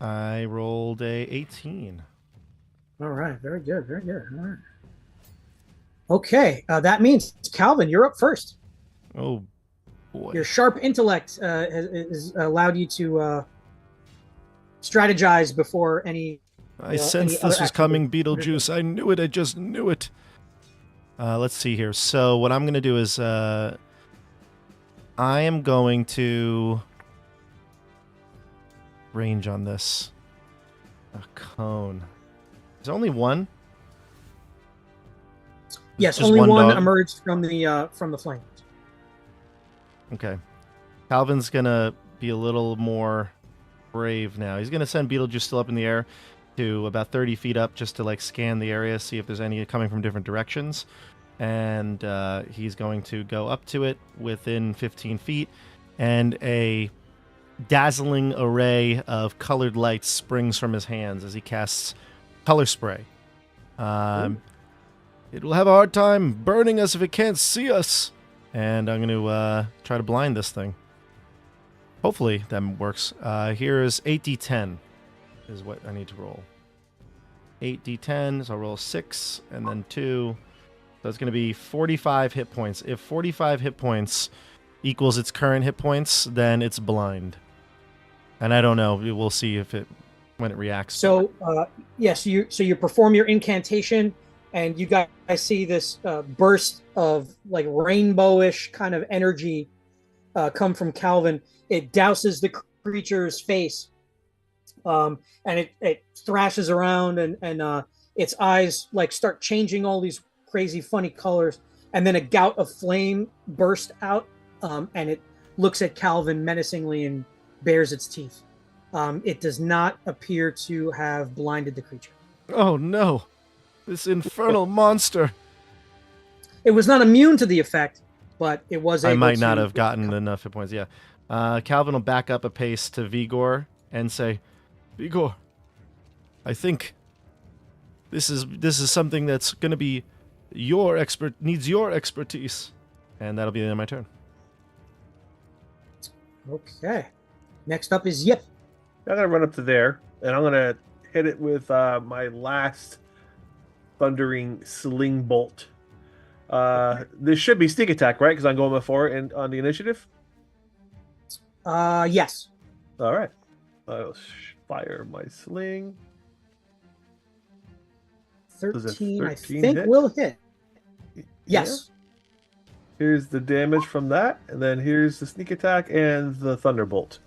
I rolled a 18. All right, very good, very good. All right. Okay, that means Calvin, you're up first. Oh boy. Your sharp intellect has allowed you to strategize before any. I any sensed other this was activity. coming, Beetlejuice. I knew it. I just knew it. Let's see here. So what I'm going to do is I am going to range on this. A cone. Is there only one? Yes, Just only one one dog? emerged from the flames. Okay. Calvin's going to be a little more brave now. He's going to send Beetlejuice still up in the air to about 30 feet up just to like scan the area, see if there's any coming from different directions. And he's going to go up to it within 15 feet, and a dazzling array of colored lights springs from his hands as he casts color spray. It will have a hard time burning us if it can't see us. And I'm going to try to blind this thing. Hopefully that works. Here is 8d10 is what I need to roll. 8d10, so I'll roll 6 and then 2. So it's going to be 45 hit points. If 45 hit points equals its current hit points, then it's blind. And I don't know. We'll see when it reacts. So yes, you perform your incantation, and you guys see this burst of like rainbowish kind of energy come from Calvin. It douses the creature's face, and it thrashes around, and its eyes like start changing all these crazy funny colors, and then a gout of flame burst out, and it looks at Calvin menacingly and bares its teeth. It does not appear to have blinded the creature. Oh no! This infernal monster! It was not immune to the effect, but it was able I might not to- have gotten enough hit points, yeah. Calvin will back up a pace to Vigor and say, Vigor, I think this is something that's going to be needs your expertise. And that'll be the end of my turn. Okay. Next up is Yip. I'm gonna run up to there, and I'm gonna hit it with my last thundering sling bolt. This should be sneak attack, right? Because I'm going before and on the initiative. Yes. All right. I'll fire my sling. Does a 13, I 13 think hit? will hit. Yes. Here's the damage from that, and then here's the sneak attack and the thunderbolt.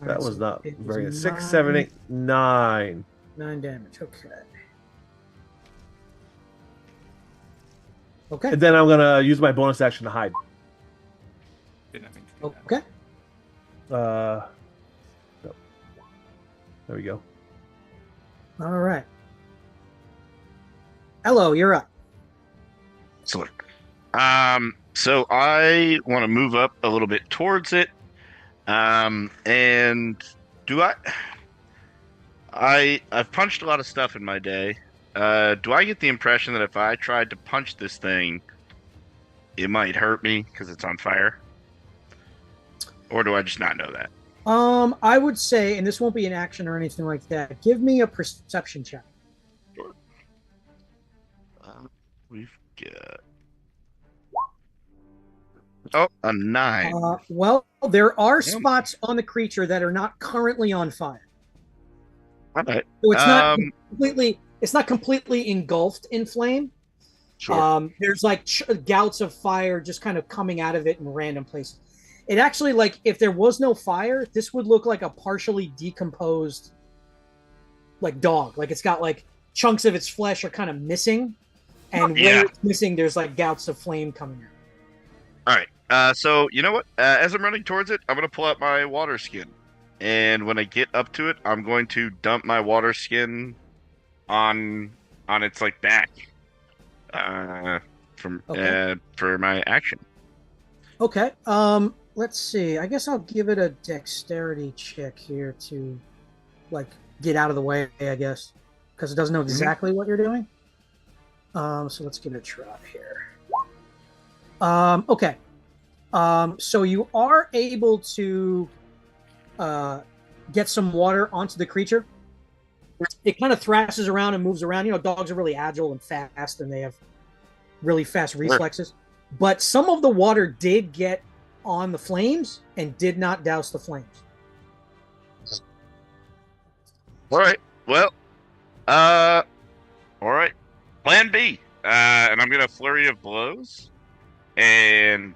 All That right, was so not it very good. is 6, 7, 8, 9. 9 damage. Okay. Okay. And then I'm gonna use my bonus action to hide. Didn't mean to do that. Okay. No. There we go. All right. Hello, you're up. Excellent. So I want to move up a little bit towards it. And do I've punched a lot of stuff in my day. Do I get the impression that if I tried to punch this thing, it might hurt me because it's on fire? Or do I just not know that? I would say, and this won't be an action or anything like that. Give me a perception check. Sure. We've got a 9. Well, there are spots on the creature that are not currently on fire. All right. So it's not completely engulfed in flame. Sure. There's like gouts of fire just kind of coming out of it in random places. It actually, like, if there was no fire, this would look like a partially decomposed, like, dog. Like, it's got like chunks of its flesh are kind of missing, and where it's missing, there's like gouts of flame coming out. All right. So you know what? As I'm running towards it, I'm gonna pull out my water skin, and when I get up to it, I'm going to dump my water skin on its like back, for my action. Okay. Let's see. I guess I'll give it a dexterity check here to, like, get out of the way, I guess, because it doesn't know exactly what you're doing. So let's give it a try here. Okay. So you are able to get some water onto the creature. It kind of thrashes around and moves around. You know, dogs are really agile and fast, and they have really fast reflexes. But some of the water did get on the flames and did not douse the flames. All right. Well, all right. Plan B. And I'm gonna flurry of blows, and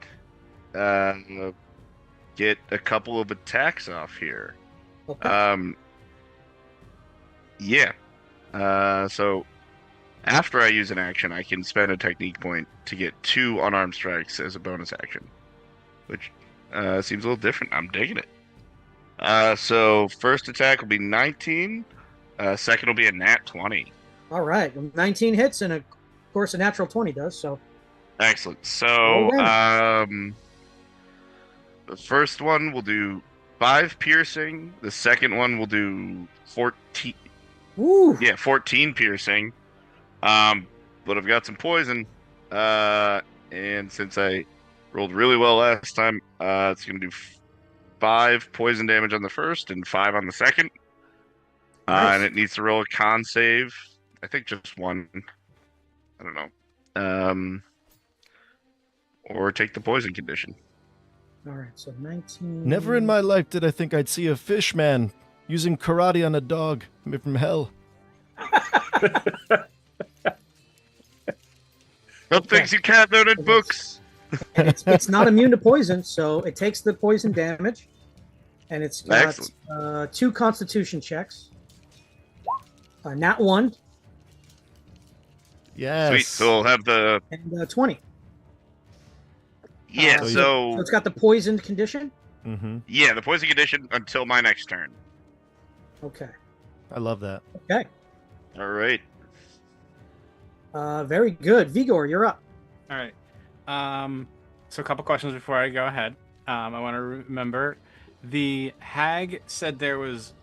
get a couple of attacks off here. Okay. Yeah. So after I use an action, I can spend a technique point to get 2 unarmed strikes as a bonus action, which seems a little different. I'm digging it. So first attack will be 19. Second will be a nat 20. All right. 19 hits, and of course a natural 20 does. So Excellent. So the first one will do 5 piercing. The second one will do 14. Woo. Yeah, 14 piercing. But I've got some poison. And since I rolled really well last time, it's going to do 5 poison damage on the first and 5 on the second. Nice. And it needs to roll a con save. I think just 1. I don't know. Or take the poison condition. All right. So 19. Never in my life did I think I'd see a fish man using karate on a dog from hell. Some things you can't learn in books. It's not immune to poison, so it takes the poison damage, and it's got 2 Constitution checks. Nat 1. Yes. Sweet. So we'll have the And 20. yeah. So So it's got the poisoned condition. Mm-hmm. Yeah, the poison condition until my next turn. Okay. I love that. Okay. All right. Very good. Vigor, you're up. All right. So a couple questions before I go ahead. I want to remember the hag said there was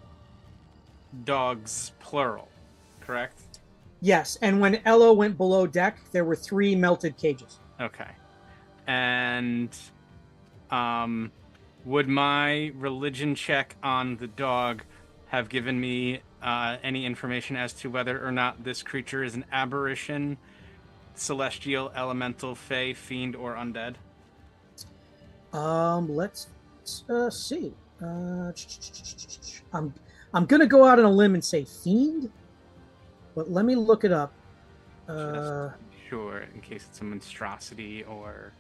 dogs plural, correct? Yes, and when Elo went below deck, there were 3 melted cages. Okay. And would my religion check on the dog have given me any information as to whether or not this creature is an aberration, celestial, elemental, fey, fiend, or undead? Let's see. I'm gonna go out on a limb and say fiend, but let me look it up. Just sure, in case it's a monstrosity or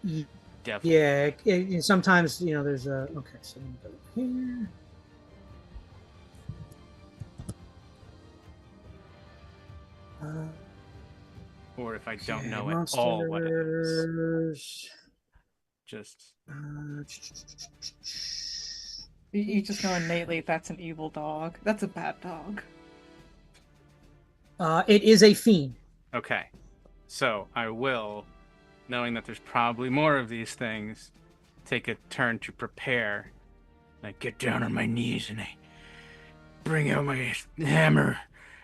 devil. Yeah, sometimes there's a okay. So let me go here. Or if I don't know at all what it is. Just You just know innately that's an evil dog. That's a bad dog. It is a fiend. okay. So I will, knowing that there's probably more of these things, take a turn to prepare. I get down on my knees and I bring out my hammer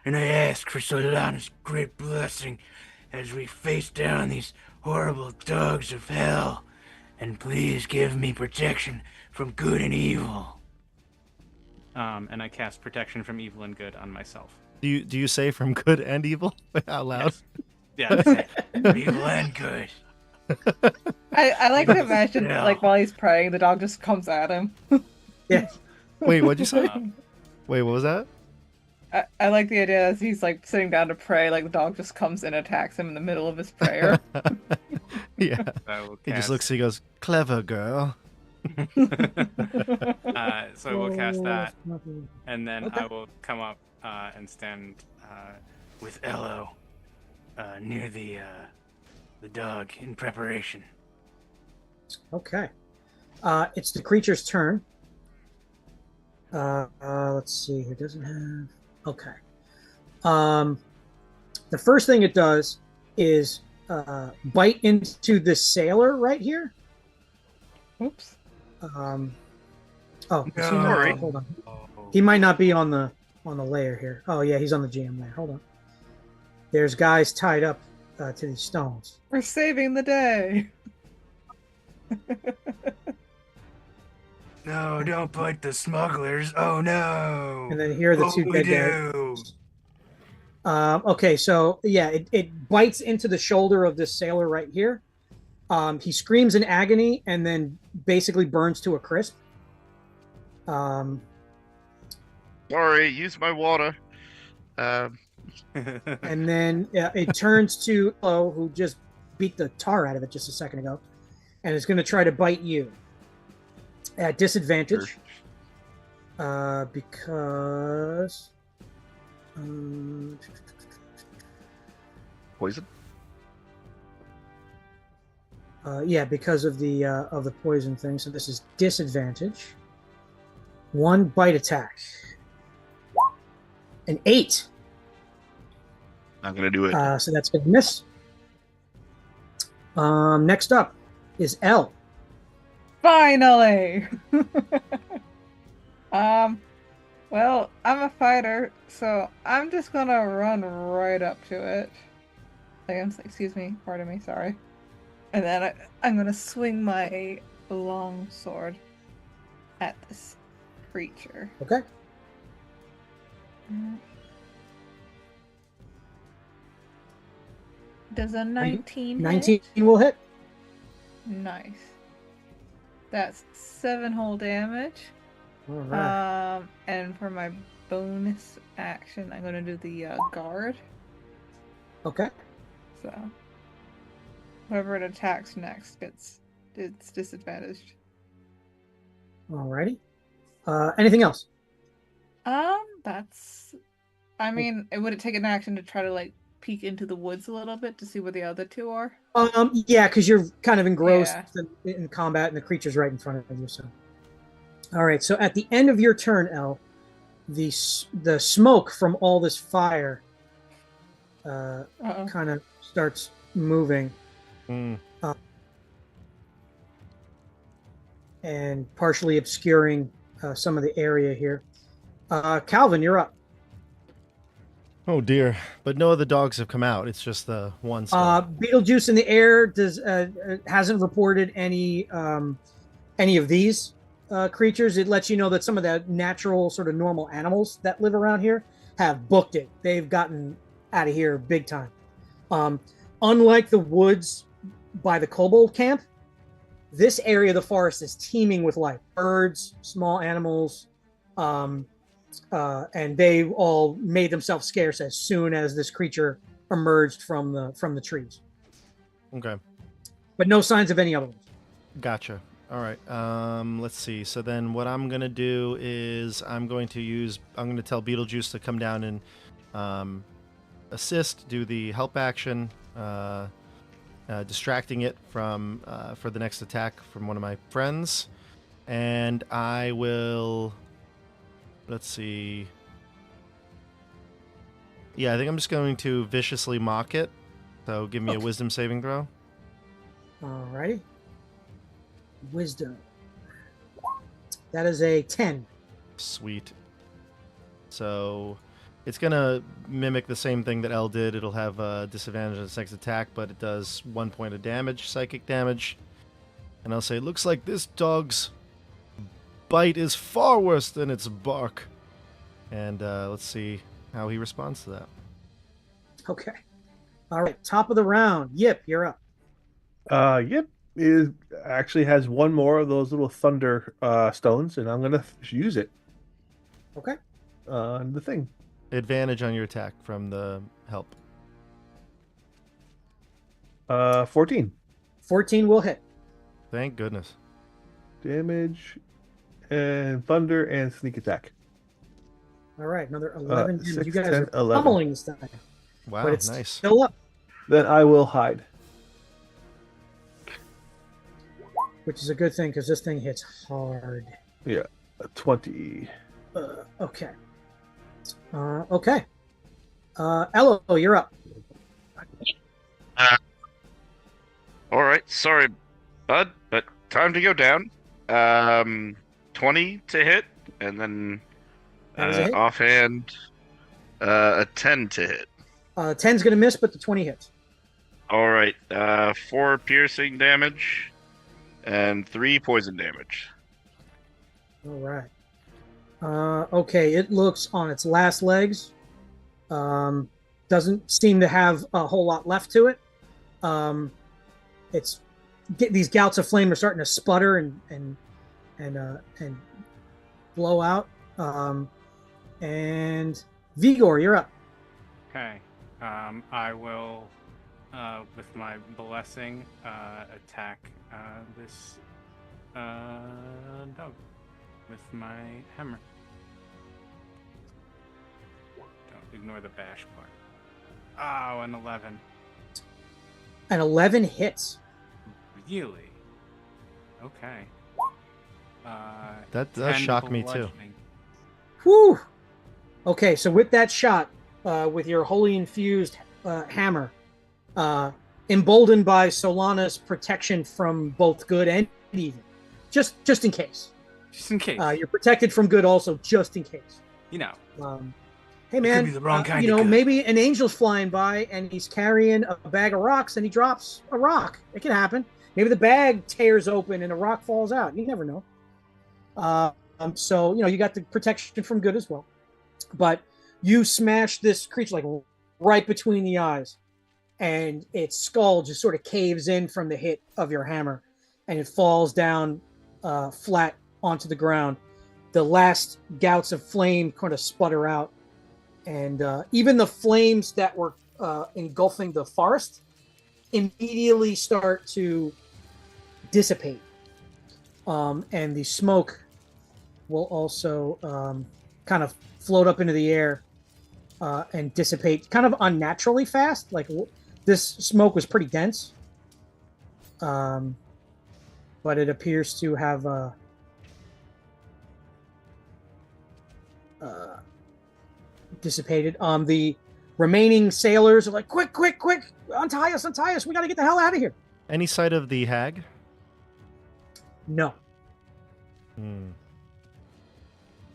and I ask for Solana's great blessing as we face down these horrible dogs of hell. And please give me protection from good and evil. And I cast protection from evil and good on myself. Do you say from good and evil out loud? Yes. Yeah, that's it. Evil and good. I like to imagine Yeah. like while he's praying, the dog just comes at him. Yeah. Wait, what'd you say? Wait, what was that? I like the idea as he's like sitting down to pray, like the dog just comes and attacks him in the middle of his prayer. Yeah. I will He just cast- looks. He goes, "Clever girl." So I will cast that, and then Okay. I will come up and stand With Ello near the dog in preparation. Okay. It's the creature's turn. Let's see. It doesn't have. Okay. The first thing it does is bite into this sailor right here. Oops. Is he No. not? Hold on. He might not be on the layer here. Oh yeah, he's on the GM layer. Hold on. There's guys tied up to these stones. We're saving the day. No, don't bite the smugglers. Oh no. And then here are the What two we dead guys. do? Okay, so yeah, it bites into the shoulder of this sailor right here. He screams in agony and then basically burns to a crisp. Sorry, use my water. And then it turns to Lo, who just beat the tar out of it just a second ago, and it's going to try to bite you at disadvantage because Poison? yeah, because of the poison thing. So this is disadvantage. One bite attack. An 8. I'm gonna do it. So that's going to miss. Next up is L. Finally. Well, I'm a fighter, so I'm just gonna run right up to it. Excuse me, pardon me, sorry. And then I'm gonna swing my long sword at this creature. Okay. Does a 19 hit? 19 will hit. Nice. That's 7 whole damage. All right. And for my bonus action, I'm gonna do the guard. Okay. So whoever it attacks next it's disadvantaged. Alrighty. Anything else? I mean, would it take an action to try to like peek into the woods a little bit to see where the other two are? Yeah, because you're kind of engrossed Yeah. in combat, and the creature's right in front of you. So, all right. So at the end of your turn, El, the smoke from all this fire Uh-oh. kind of starts moving Mm. and partially obscuring some of the area here. Calvin, you're up. Oh dear! But no other dogs have come out. It's just the one. Beetlejuice in the air hasn't reported any of these creatures. It lets you know that some of the natural sort of normal animals that live around here have booked it. They've gotten out of here big time. Unlike the woods by the kobold camp, this area of the forest is teeming with life. Birds, small animals, and they all made themselves scarce as soon as this creature emerged from the trees. Okay. But no signs of any other ones. Gotcha. All right. Let's see. So then what I'm going to do is I'm going to tell Beetlejuice to come down and assist, do the help action, distracting it from for the next attack from one of my friends. And I will, let's see. Yeah, I think I'm just going to viciously mock it. So give me a wisdom saving throw. Alrighty. Wisdom. That is a 10. Sweet. So it's going to mimic the same thing that L did. It'll have a disadvantage on its next attack, but it does 1 point of damage, psychic damage. And I'll say, looks like this dog's bite is far worse than its bark. And let's see how he responds to that. Okay. All right. Top of the round. Yip, you're up. Yep, it actually has one more of those little thunder stones, and I'm gonna use it Okay. on the thing. Advantage on your attack from the help. 14 14 will hit. Thank goodness. damage, and thunder and sneak attack. All right. Another 11 damage. 6, You guys 10, are 11. pummeling this time. Wow, But it's nice. still up, Then I will hide. which is a good thing because this thing hits hard. Yeah, a 20. Okay. Okay. Elo, you're up. All right, sorry, bud, but time to go down. 20 to hit, and then That is a hit. offhand, a 10 to hit. 10's going to miss, but the 20 hits. All right, 4 piercing damage and 3 poison damage. All right. Okay, it looks on its last legs. Doesn't seem to have a whole lot left to it. These gouts of flame are starting to sputter and blow out. And Vigor, you're up. Okay. I will, with my blessing, attack this dog with my hammer. Don't ignore the bash part. Oh, an 11. An 11 hits. Really? Okay. That 10 shocked me too. bludgeoning. Whew. Okay, so with that shot, with your holy infused hammer, emboldened by Solana's protection from both good and evil, just in case. Just in case. You're protected from good also, just in case. You know. Hey It could man, be the wrong kind of good. maybe an angel's flying by and he's carrying a bag of rocks and he drops a rock. It can happen. Maybe the bag tears open and a rock falls out. You never know. So you got the protection from good as well. But you smash this creature like right between the eyes, and its skull just sort of caves in from the hit of your hammer, and it falls down flat onto the ground. The last gouts of flame kind of sputter out, and even the flames that were engulfing the forest immediately start to dissipate, and the smoke will also kind of float up into the air and dissipate kind of unnaturally fast. Like this smoke was pretty dense, but it appears to have dissipated. The remaining sailors are like, quick, untie us, we got to get the hell out of here. Any sight of the hag? No.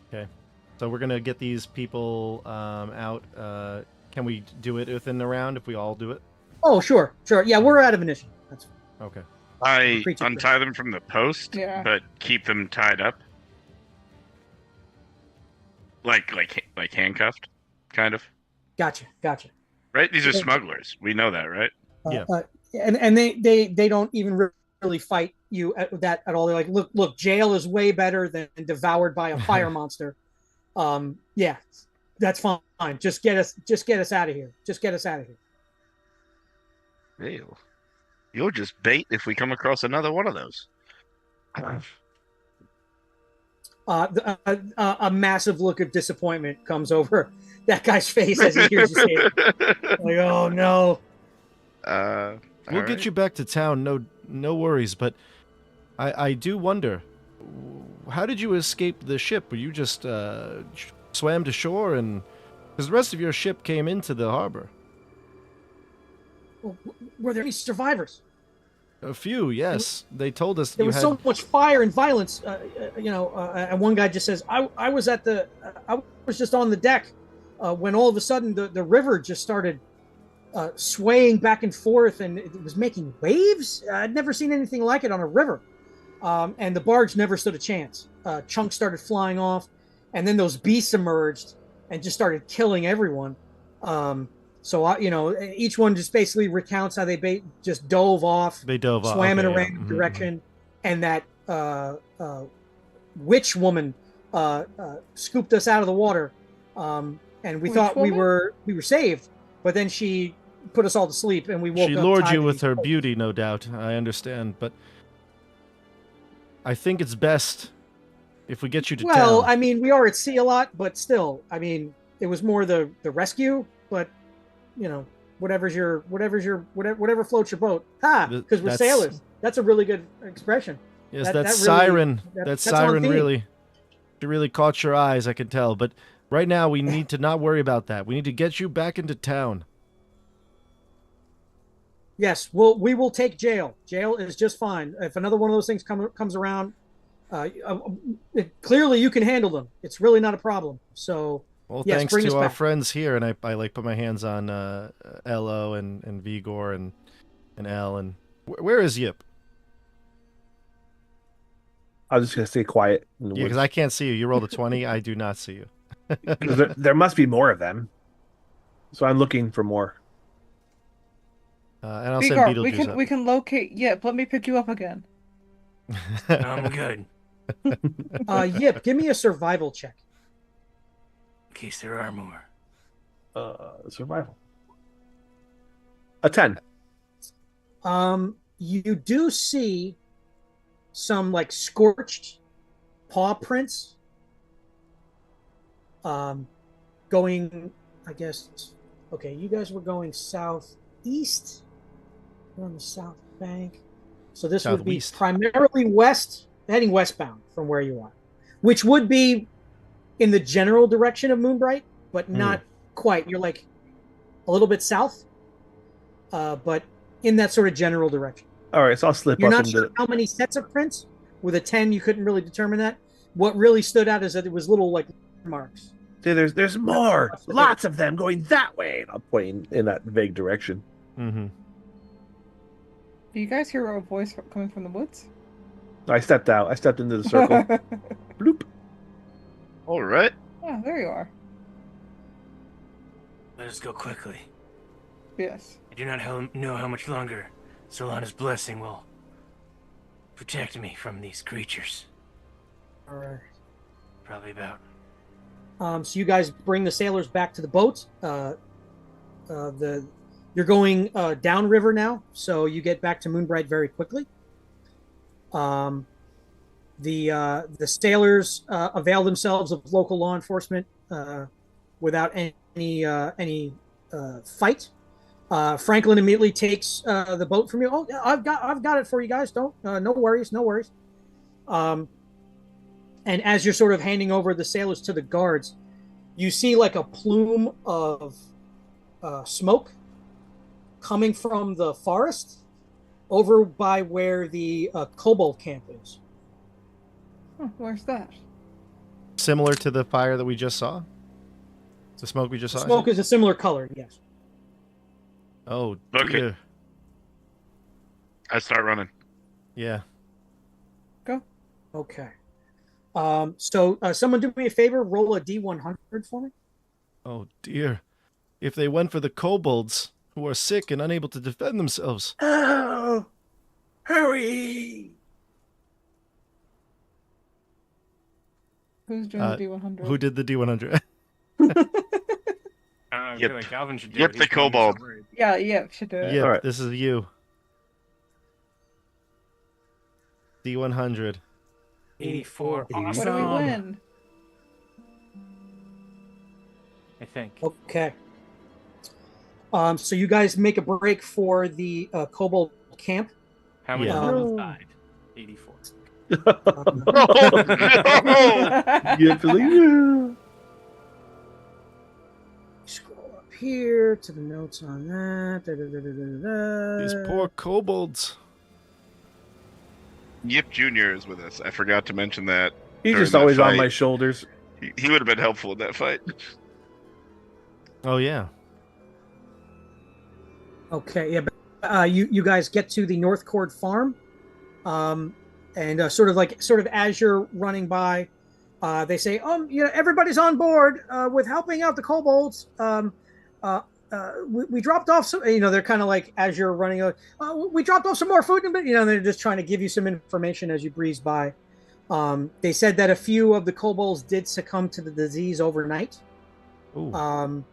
Okay. So we're going to get these people out. Can we do it within the round if we all do it? Oh, sure. Yeah, we're out of initiative. That's fine. Okay. I Creature untie them from the post, Yeah. but keep them tied up. Like handcuffed. kind of. Gotcha. Right? These are Yeah. smugglers. We know that, right? Yeah. And they don't even really fight you at all. They're like, look, jail is way better than devoured by a fire monster. Yeah, that's fine. Just get us out of here. Just get us out of here. Ew. You're just bait if we come across another one of those. A massive look of disappointment comes over that guy's face as he hears you say it. Like, oh no. We'll get you back to town. No worries. But I do wonder, how did you escape the ship? Were you just swam to shore, and because the rest of your ship came into the harbor? Were there any survivors? A few, yes. They told us There was so much fire and violence, and one guy just says, I was just on the deck when all of a sudden the river just started swaying back and forth, and it was making waves. I'd never seen anything like it on a river. And the barge never stood a chance. Chunks started flying off, and then those beasts emerged and just started killing everyone. So, each one just basically recounts how they just dove off. They dove off. Swam in a Okay, random direction. And that witch woman scooped us out of the water. And we thought we were saved. But then she put us all to sleep, and we woke up. She lured you with her beauty, no doubt. I understand. But I think it's best if we get you to town. Well, I mean, we are at sea a lot, but still, I mean, it was more the rescue, but whatever floats your boat. Because we're sailors. That's a really good expression. Yes, that siren really caught your eyes, I can tell. But right now, we need to not worry about that. We need to get you back into town. Yes, we will take jail. Jail is just fine. If another one of those things comes around, clearly you can handle them. It's really not a problem. So, well, yes, thanks to our friends here, and I like put my hands on Elo and Vigor and El. And where is Yip? I was just gonna stay quiet. Yeah, because I can't see you. You rolled a 20. I do not see you. there must be more of them, so I'm looking for more. And I'll Vigor, send Beetlejuice up. we can locate Yip. Let me pick you up again. I'm good. Yip, give me a survival check. In case there are more. Survival. A 10. You do see some like scorched paw prints. Going, I guess. Okay, you guys were going southeast. We're on the south bank, so this would be Southwest. primarily west, heading westbound from where you are, which would be in the general direction of Moonbright, but not quite. You're like a little bit south, but in that sort of general direction. All right, so I'll slip You're up not into. sure how many sets of prints. With a 10, you couldn't really determine that. What really stood out is that it was little like marks. See, there's more, lots of them going that way. And I'm pointing in that vague direction. Mm-hmm. Do you guys hear a voice coming from the woods? I stepped out. I stepped into the circle. Bloop. All right. Oh, there you are. Let us go quickly. Yes. I do not know how much longer Solana's blessing will protect me from these creatures. All right. Probably about. So you guys bring the sailors back to the boat. You're going downriver now, so you get back to Moonbright very quickly. The sailors avail themselves of local law enforcement without any fight. Franklin immediately takes the boat from you. Oh, I've got it for you guys. Don't no worries. And as you're sort of handing over the sailors to the guards, you see like a plume of smoke coming from the forest over by where the kobold camp is. Where's that? Similar to the fire that we just saw? The smoke we just saw? Smoke is a similar color, yes. Oh, Okay. dear. I start running. Yeah. Go. Okay. So someone do me a favor, roll a D100 for me. Oh dear. If they went for the kobolds, who are sick and unable to defend themselves. Oh, hurry! Who's doing the D100? Who did the D100? I Yep. feel like Calvin should do Yep, it. the He's gonna be so kobold. worried. Yeah, should do it. Yep, All right. this is you. D100. 84. What What do we Awesome. win? I think. Okay. So you guys make a break for the kobold camp. How many Yeah. kobolds died? 84. Um, Oh no! You have to leave. Scroll up here to the notes on that. These poor kobolds. Yip Jr. is with us. I forgot to mention that. He's During just that always on fight. my shoulders. He would have been helpful in that fight. Oh yeah. Okay, yeah, but you guys get to the North Cord farm, and sort of as you're running by, they say, everybody's on board with helping out the kobolds. We dropped off some, they're kind of like as you're running, we dropped off some more food, but they're just trying to give you some information as you breeze by. They said that a few of the kobolds did succumb to the disease overnight. Ooh.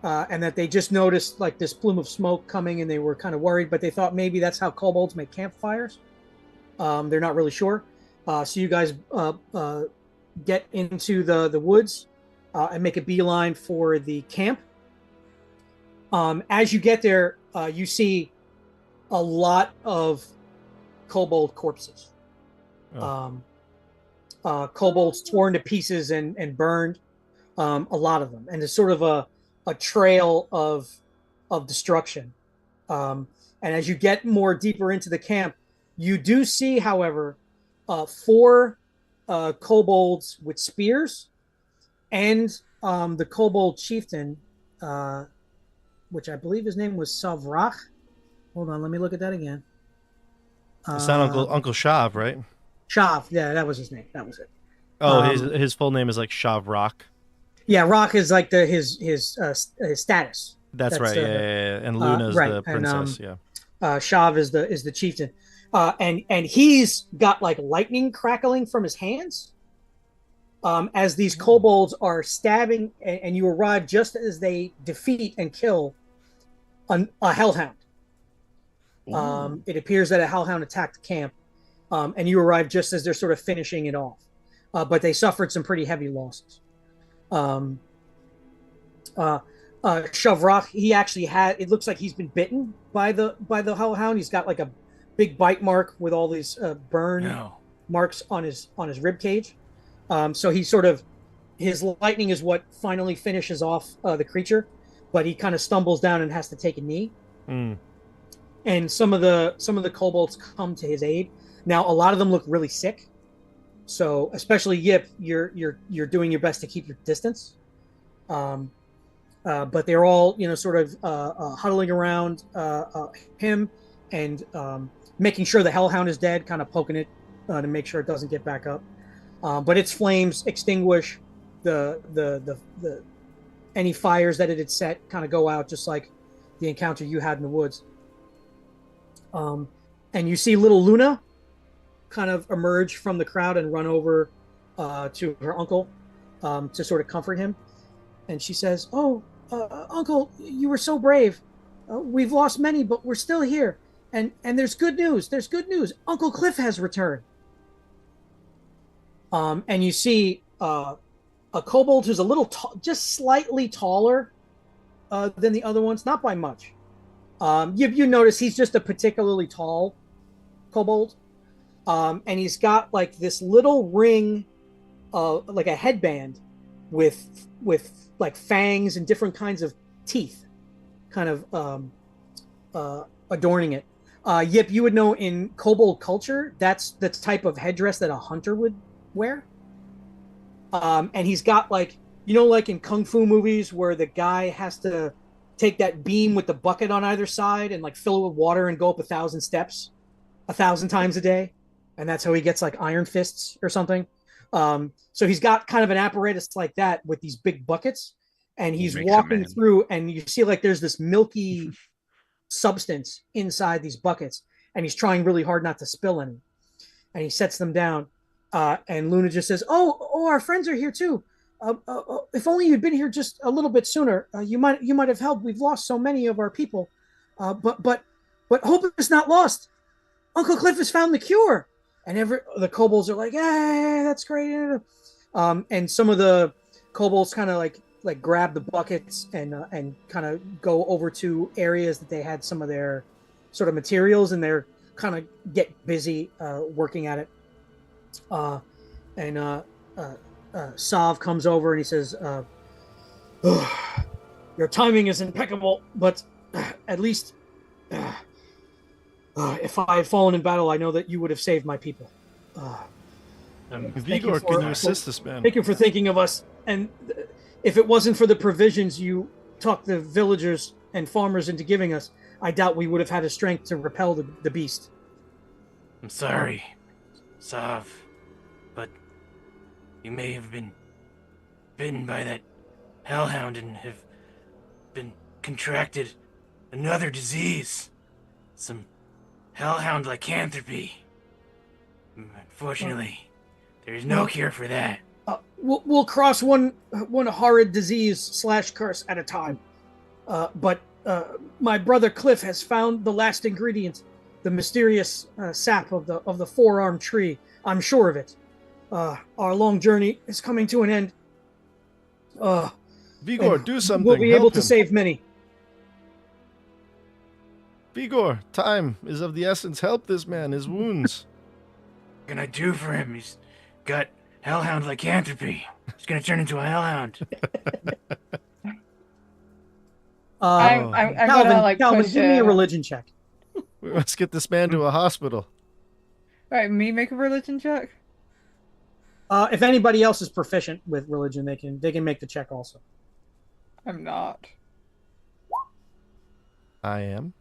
And that they just noticed like this plume of smoke coming and they were kind of worried, but they thought maybe that's how kobolds make campfires. They're not really sure. So you guys get into the woods and make a beeline for the camp. As you get there, you see a lot of kobold corpses. Kobolds torn to pieces and burned, a lot of them. And there's sort of a trail of destruction. And as you get more deeper into the camp, you do see, however, 4 kobolds with spears and the kobold chieftain, which I believe his name was Savrach. Hold on, let me look at that again. It's not Uncle Shav, right? Shav, yeah, that was his name. That was it. Oh, his full name is like Shav Rock. Yeah, Rock is like his status. That's right. Yeah. And Luna's right, the princess. and, Shav is the chieftain, and he's got like lightning crackling from his hands. As these kobolds are stabbing, and you arrive just as they defeat and kill a hellhound. It appears that a hellhound attacked the camp, and you arrive just as they're sort of finishing it off. But they suffered some pretty heavy losses. Shavrak, he actually it looks like he's been bitten by the hellhound. He's got like a big bite mark with all these burn marks on his rib cage. So he sort of, his lightning is what finally finishes off the creature, but he kind of stumbles down and has to take a knee. And some of the kobolds come to his aid. Now a lot of them look really sick. So especially Yip, you're doing your best to keep your distance. But they're all, sort of huddling around him and making sure the hellhound is dead, kind of poking it to make sure it doesn't get back up. But its flames extinguish the any fires that it had set, kind of go out, just like the encounter you had in the woods. And you see little Luna kind of emerge from the crowd and run over to her uncle to sort of comfort him. And she says, Uncle, you were so brave. We've lost many, but we're still here. And there's good news. There's good news. Uncle Cliff has returned. And you see a kobold who's a little just slightly taller than the other ones, not by much. You notice he's just a particularly tall kobold. And he's got like this little ring, like a headband with like fangs and different kinds of teeth kind of adorning it. Yip, you would know in kobold culture, that's the type of headdress that a hunter would wear. And he's got like, like in Kung Fu movies where the guy has to take that beam with the bucket on either side and like fill it with water and go up 1,000 steps 1,000 times a day. And that's how he gets like iron fists or something. So he's got kind of an apparatus like that with these big buckets. and he's Makes a walking man. through, and you see like there's this milky substance inside these buckets, and he's trying really hard not to spill any, and he sets them down, and Luna just says, "Oh, our friends are here too. If only you'd been here just a little bit sooner, you might have helped. We've lost so many of our people, but hope is not lost. Uncle Cliff has found the cure." And the kobolds are like, "Hey, that's great." And some of the kobolds kind of like grab the buckets and kind of go over to areas that they had some of their sort of materials, and they're kind of get busy working at it. Sav comes over and he says, "Your timing is impeccable, but at least if I had fallen in battle, I know that you would have saved my people. Vigor, can you assist this man? Thank you for thinking of us. And if it wasn't for the provisions you talked the villagers and farmers into giving us, I doubt we would have had the strength to repel the beast." I'm sorry, Sav, but you may have been bitten by that hellhound and have been contracted another disease. Some hellhound lycanthropy. Unfortunately, there's no cure for that. We'll cross one horrid disease / curse at a time. But my brother Cliff has found the last ingredient, the mysterious sap of the four-armed tree. I'm sure of it. Our long journey is coming to an end. Vigor, do something. We'll be Help able to him. save many. Vigor, time is of the essence. Help this man. His wounds. What can I do for him? He's got hellhound lycanthropy. He's gonna turn into a hellhound. I'm Calvin, gonna like Calvin, push give me a him. religion check. Let's get this man to a hospital. All right, me make a religion check. If anybody else is proficient with religion, they can make the check also. I'm not. I am.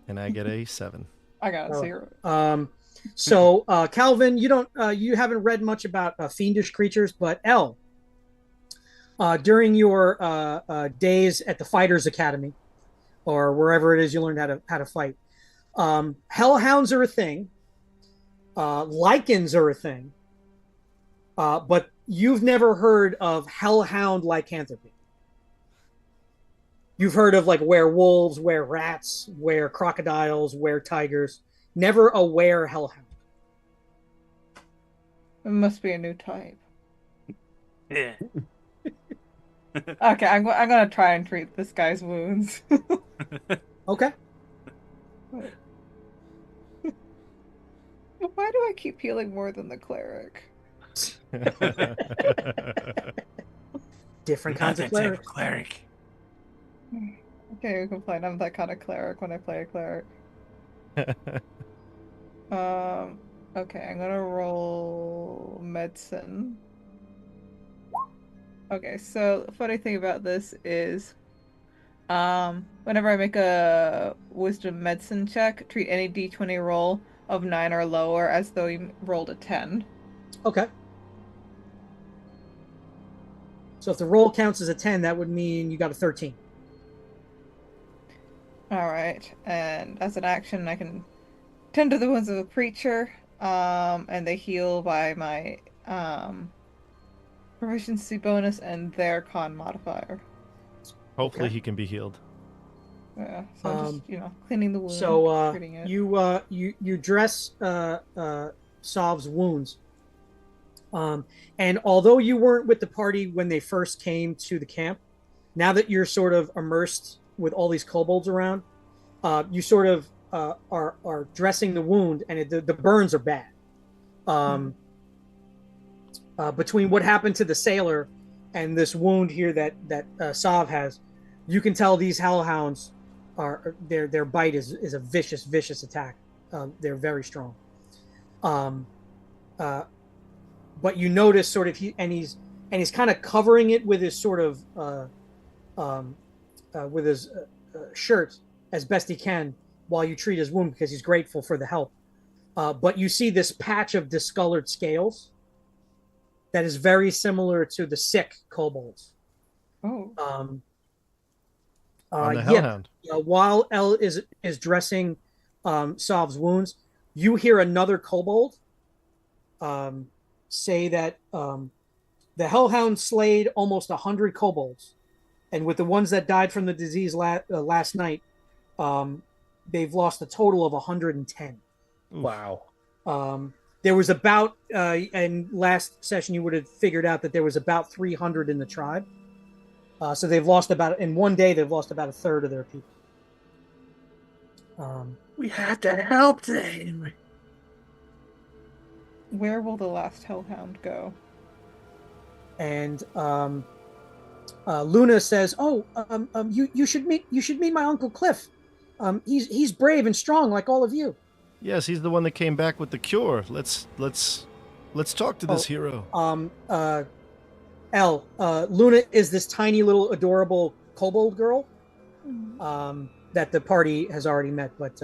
And I get a 7. I got a Oh. 0. So Calvin, you haven't read much about fiendish creatures, but Elle, during your days at the Fighters Academy, or wherever it is you learned how to fight, hellhounds are a thing. Lycans are a thing. But you've never heard of hellhound lycanthropy. You've heard of like werewolves, were-rats, were-crocodiles, were-tigers. Never a were-hellhound. It must be a new type. Yeah. Okay, I'm gonna try and treat this guy's wounds. Okay. Why do I keep healing more than the cleric? Different Not kinds of that type clerics. of cleric. Okay, you complain. I'm that kind of cleric when I play a cleric. Okay, I'm gonna roll medicine. Okay, so the funny thing about this is, whenever I make a wisdom medicine check, treat any d20 roll of 9 or lower as though you rolled a 10. Okay. So if the roll counts as a 10, that would mean you got a 13. Alright, and as an action, I can tend to the wounds of a creature, and they heal by my proficiency bonus and their con modifier. Hopefully Okay. he can be healed. Yeah, so I'm just, cleaning the wound, So treating it. you dress Sav's wounds. And although you weren't with the party when they first came to the camp, now that you're sort of immersed with all these kobolds around, you sort of are dressing the wound, and the burns are bad. Between what happened to the sailor and this wound here that Sav has, you can tell these hellhounds their bite is a vicious attack. They're very strong. But you notice sort of he's kind of covering it with his sort of with his shirt as best he can while you treat his wound, because he's grateful for the help. But you see this patch of discolored scales that is very similar to the sick kobolds. Oh. On the Yeah, Hellhound. while El is dressing Sov's wounds, you hear another kobold say that the Hellhound slayed almost 100 kobolds, and with the ones that died from the disease last night, they've lost a total of 110. Oof. Wow. There was about, and last session you would have figured out that there was about 300 in the tribe. So they've lost in one day, they've lost about a third of their people. We had to help them. Where will the last Hellhound go? And Luna says, "Oh, you should meet my Uncle Cliff. He's brave and strong like all of you." Yes, he's the one that came back with the cure. Let's talk to this hero. Luna is this tiny little adorable kobold girl that the party has already met, but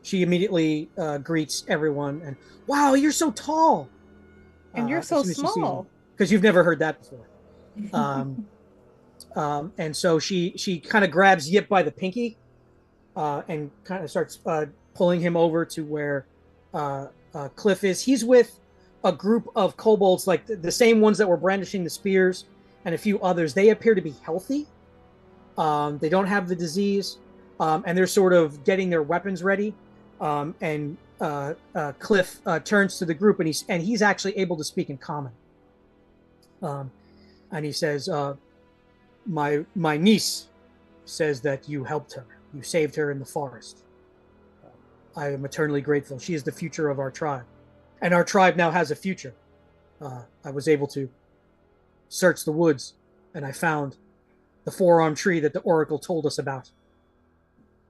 she immediately greets everyone and, "Wow, you're so tall, And you're so small." Because you've never heard that before. And so she kind of grabs Yip by the pinky and kind of starts pulling him over to where Cliff is. He's with a group of kobolds, like the same ones that were brandishing the spears and a few others. They appear to be healthy. They don't have the disease, and they're sort of getting their weapons ready. And Cliff turns to the group, and he's actually able to speak in common. And he says, my niece says that you helped her. You saved her in the forest. I am eternally grateful. She is the future of our tribe. And our tribe now has a future. I was able to search the woods, and I found the four-armed tree that the Oracle told us about.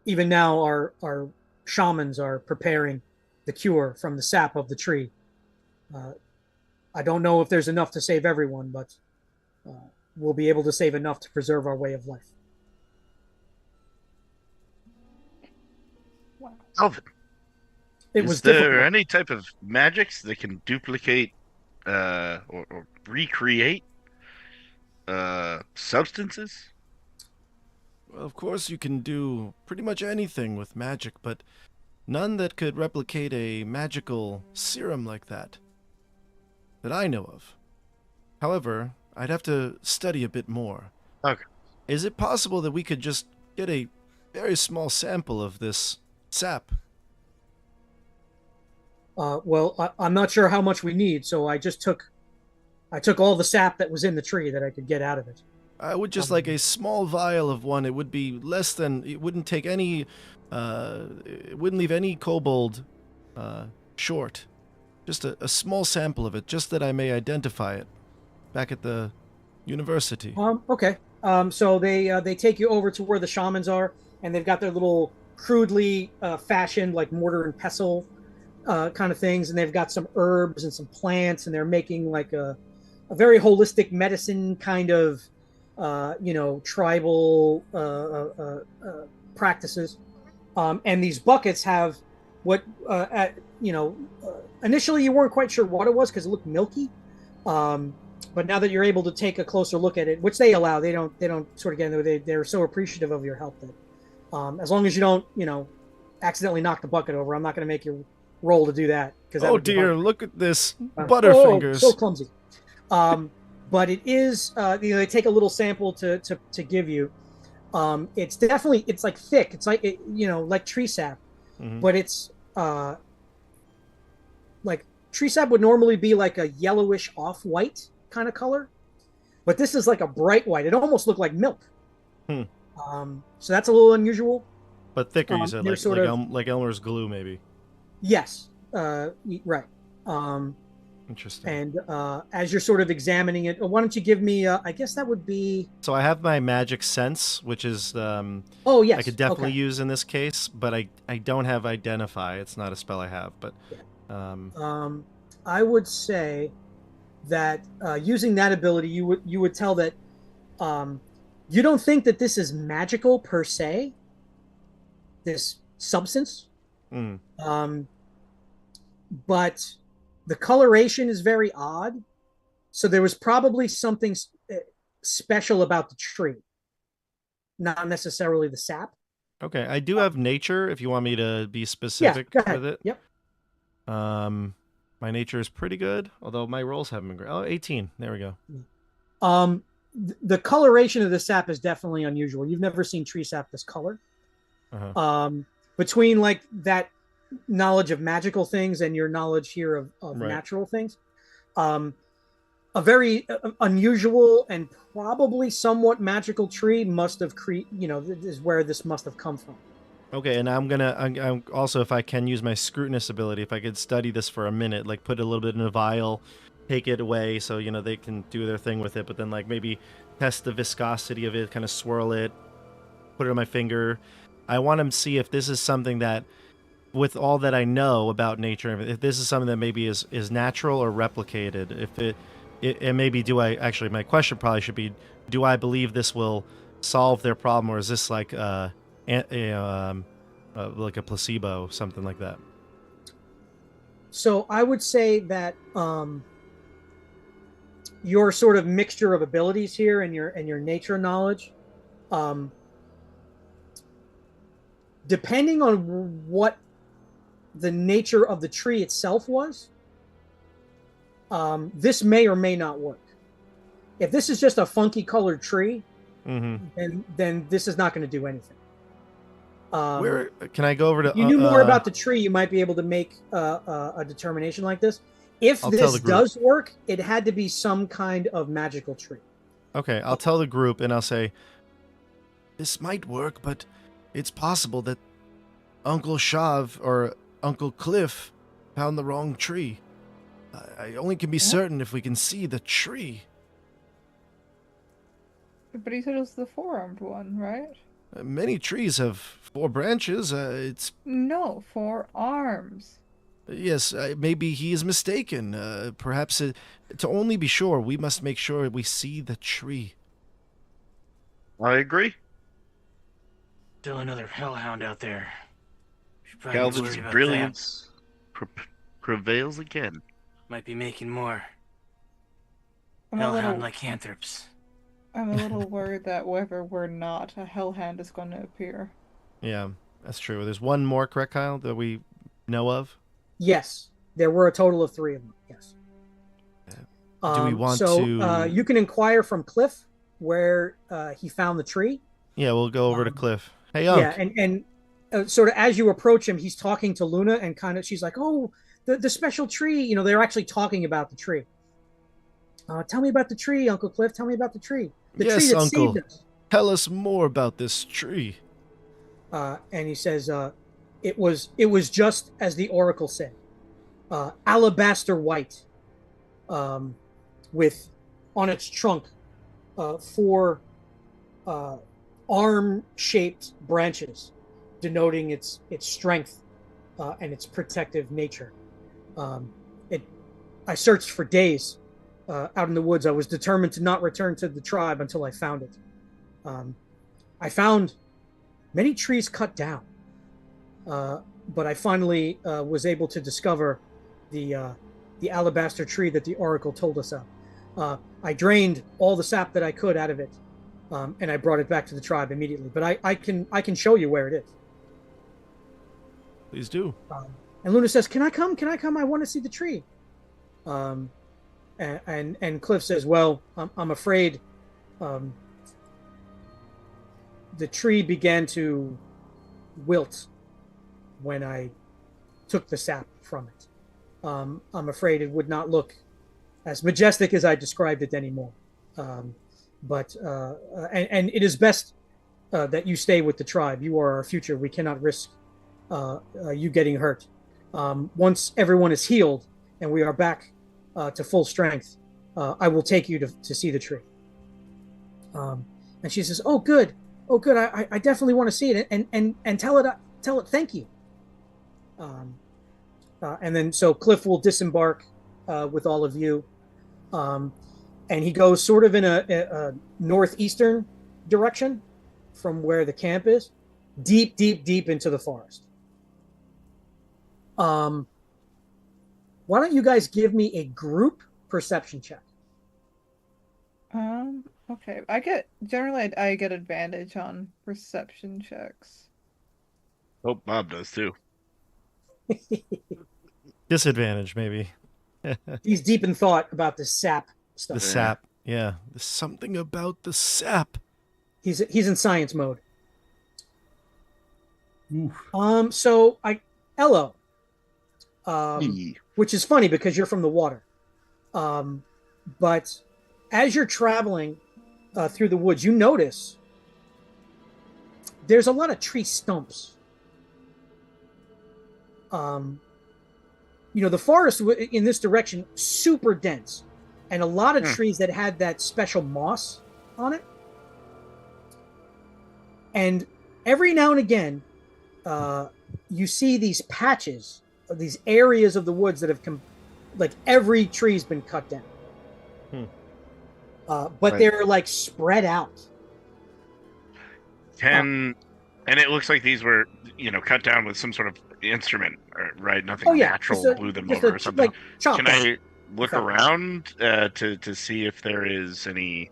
Even now, our shamans are preparing the cure from the sap of the tree. I don't know if there's enough to save everyone, but we'll be able to save enough to preserve our way of life. Wow. Alvin, Is there any type of magics that can duplicate or recreate substances? Well, of course you can do pretty much anything with magic, but none that could replicate a magical serum like that I know of. However, I'd have to study a bit more. Okay. Is it possible that we could just get a very small sample of this sap? Well, I'm not sure how much we need, so I took all the sap that was in the tree that I could get out of it. I would just like a small vial of one. It would be less than, it wouldn't take any, it wouldn't leave any kobold short. Just a small sample of it, just that I may identify it back at the university. Okay. So they take you over to where the shamans are, and they've got their little crudely fashioned like mortar and pestle kind of things, and they've got some herbs and some plants, and they're making like a very holistic medicine kind of tribal practices. And these buckets have what initially you weren't quite sure what it was because it looked milky. But now that you're able to take a closer look at it, which they allow, they don't sort of get into it. They're so appreciative of your help that as long as you don't, accidentally knock the bucket over, I'm not going to make you roll to do that. Oh dear, look at this butterfingers. So clumsy. But it is, they take a little sample to give you. It's definitely, it's like thick. It's like, like tree sap, but it's like tree sap would normally be like a yellowish off-white kind of color, but this is like a bright white. It almost looked like milk. So that's a little unusual. But thicker, you said, like Elmer's glue, maybe. Yes, right. Interesting. And as you're sort of examining it, why don't you give me, I guess that would be... So I have my magic sense, which is, oh, yes. I could definitely use in this case, but I don't have identify. It's not a spell I have, but... Yeah. I would say that using that ability, you would tell that you don't think that this is magical per se, this substance, but the coloration is very odd. So there was probably something special about the tree, not necessarily the sap. Okay, I do have nature if you want me to be Yeah, specific go ahead. with it. Yep. My nature is pretty good, although my rolls haven't been great. Oh, 18. There we go. The coloration of the sap is definitely unusual. You've never seen tree sap this color. Uh-huh. Between like that knowledge of magical things and your knowledge here of Right. natural things, a very unusual and probably somewhat magical tree must have is where this must have come from. Okay, and I'm also, if I can use my scrutinous ability, if I could study this for a minute, like put a little bit in a vial, take it away so, they can do their thing with it, but then like maybe test the viscosity of it, kind of swirl it, put it on my finger. I want to see if this is something that, with all that I know about nature, if this is something that maybe is natural or replicated. If it maybe my question probably should be, do I believe this will solve their problem, or is this like like a placebo, something like that? So I would say that your sort of mixture of abilities here and your nature knowledge, depending on what the nature of the tree itself was, this may or may not work. If this is just a funky colored tree, then this is not going to do anything. Where can I go over to? If you knew more about the tree, you might be able to make a determination like this. If this does work, it had to be some kind of magical tree. Okay, I'll tell the group and I'll say, this might work, but it's possible that Uncle Shav or Uncle Cliff found the wrong tree. I only can be certain if we can see the tree. But he said it was the four-armed one, right? Many trees have 4 branches. No, 4 arms. Yes, maybe he is mistaken. Perhaps to only be sure, we must make sure we see the tree. I agree. Still another hellhound out there. Should probably be worried Calvin's about brilliance prevails again. that. Might be making more I'm a hellhound little, lycanthropes. I'm a little worried that wherever we're not, a hellhound is going to appear. Yeah, that's true. There's one more, correct, Kyle, that we know of? Yes, there were a total of 3 of them. Yes. Do we want to? You can inquire from Cliff where he found the tree. Yeah, we'll go over to Cliff. Hey, Unc. Yeah, and sort of as you approach him, he's talking to Luna, and kind of she's like, "Oh, the special tree." They're actually talking about the tree. Tell me about the tree, Uncle Cliff. Tell me about the tree. The tree that Uncle. saved us. Tell us more about this tree. And he says, it was just as the oracle said, alabaster white, with on its trunk 4 arm-shaped branches, denoting its strength and its protective nature. I searched for days out in the woods. I was determined to not return to the tribe until I found it. I found many trees cut down, but I finally was able to discover the alabaster tree that the oracle told us of. I drained all the sap that I could out of it, and I brought it back to the tribe immediately. But I can show you where it is. Please do. And Luna says, "Can I come? Can I come? I want to see the tree." And Cliff says, "Well, I'm afraid the tree began to wilt when I took the sap from it. I'm afraid it would not look as majestic as I described it anymore. But it is best that you stay with the tribe. You are our future. We cannot risk you getting hurt. Once everyone is healed and we are back to full strength, I will take you to see the tree." And she says, "Oh, good. Oh, good. I definitely want to see it, and tell it thank you." And then so Cliff will disembark with all of you, and he goes sort of in a northeastern direction from where the camp is, deep into the forest. Why don't you guys give me a group perception check? Okay, generally I get advantage on perception checks. Hope Bob does too. Disadvantage, maybe. He's deep in thought about the sap The stuff. sap. Yeah. There's something about the sap. He's in science mode. Oof. So Ello, Yee. which is funny because you're from the water. But as you're traveling through the woods, you notice there's a lot of tree stumps. The forest in this direction, super dense, and a lot of trees that had that special moss on it. And every now and again, you see these patches, these areas of the woods that have like every tree's been cut down. But Right. they're like spread out. And it looks like these were, cut down with some sort of instrument, right? Nothing natural blew them over or something. Like chop Can them. I look around to see if there is any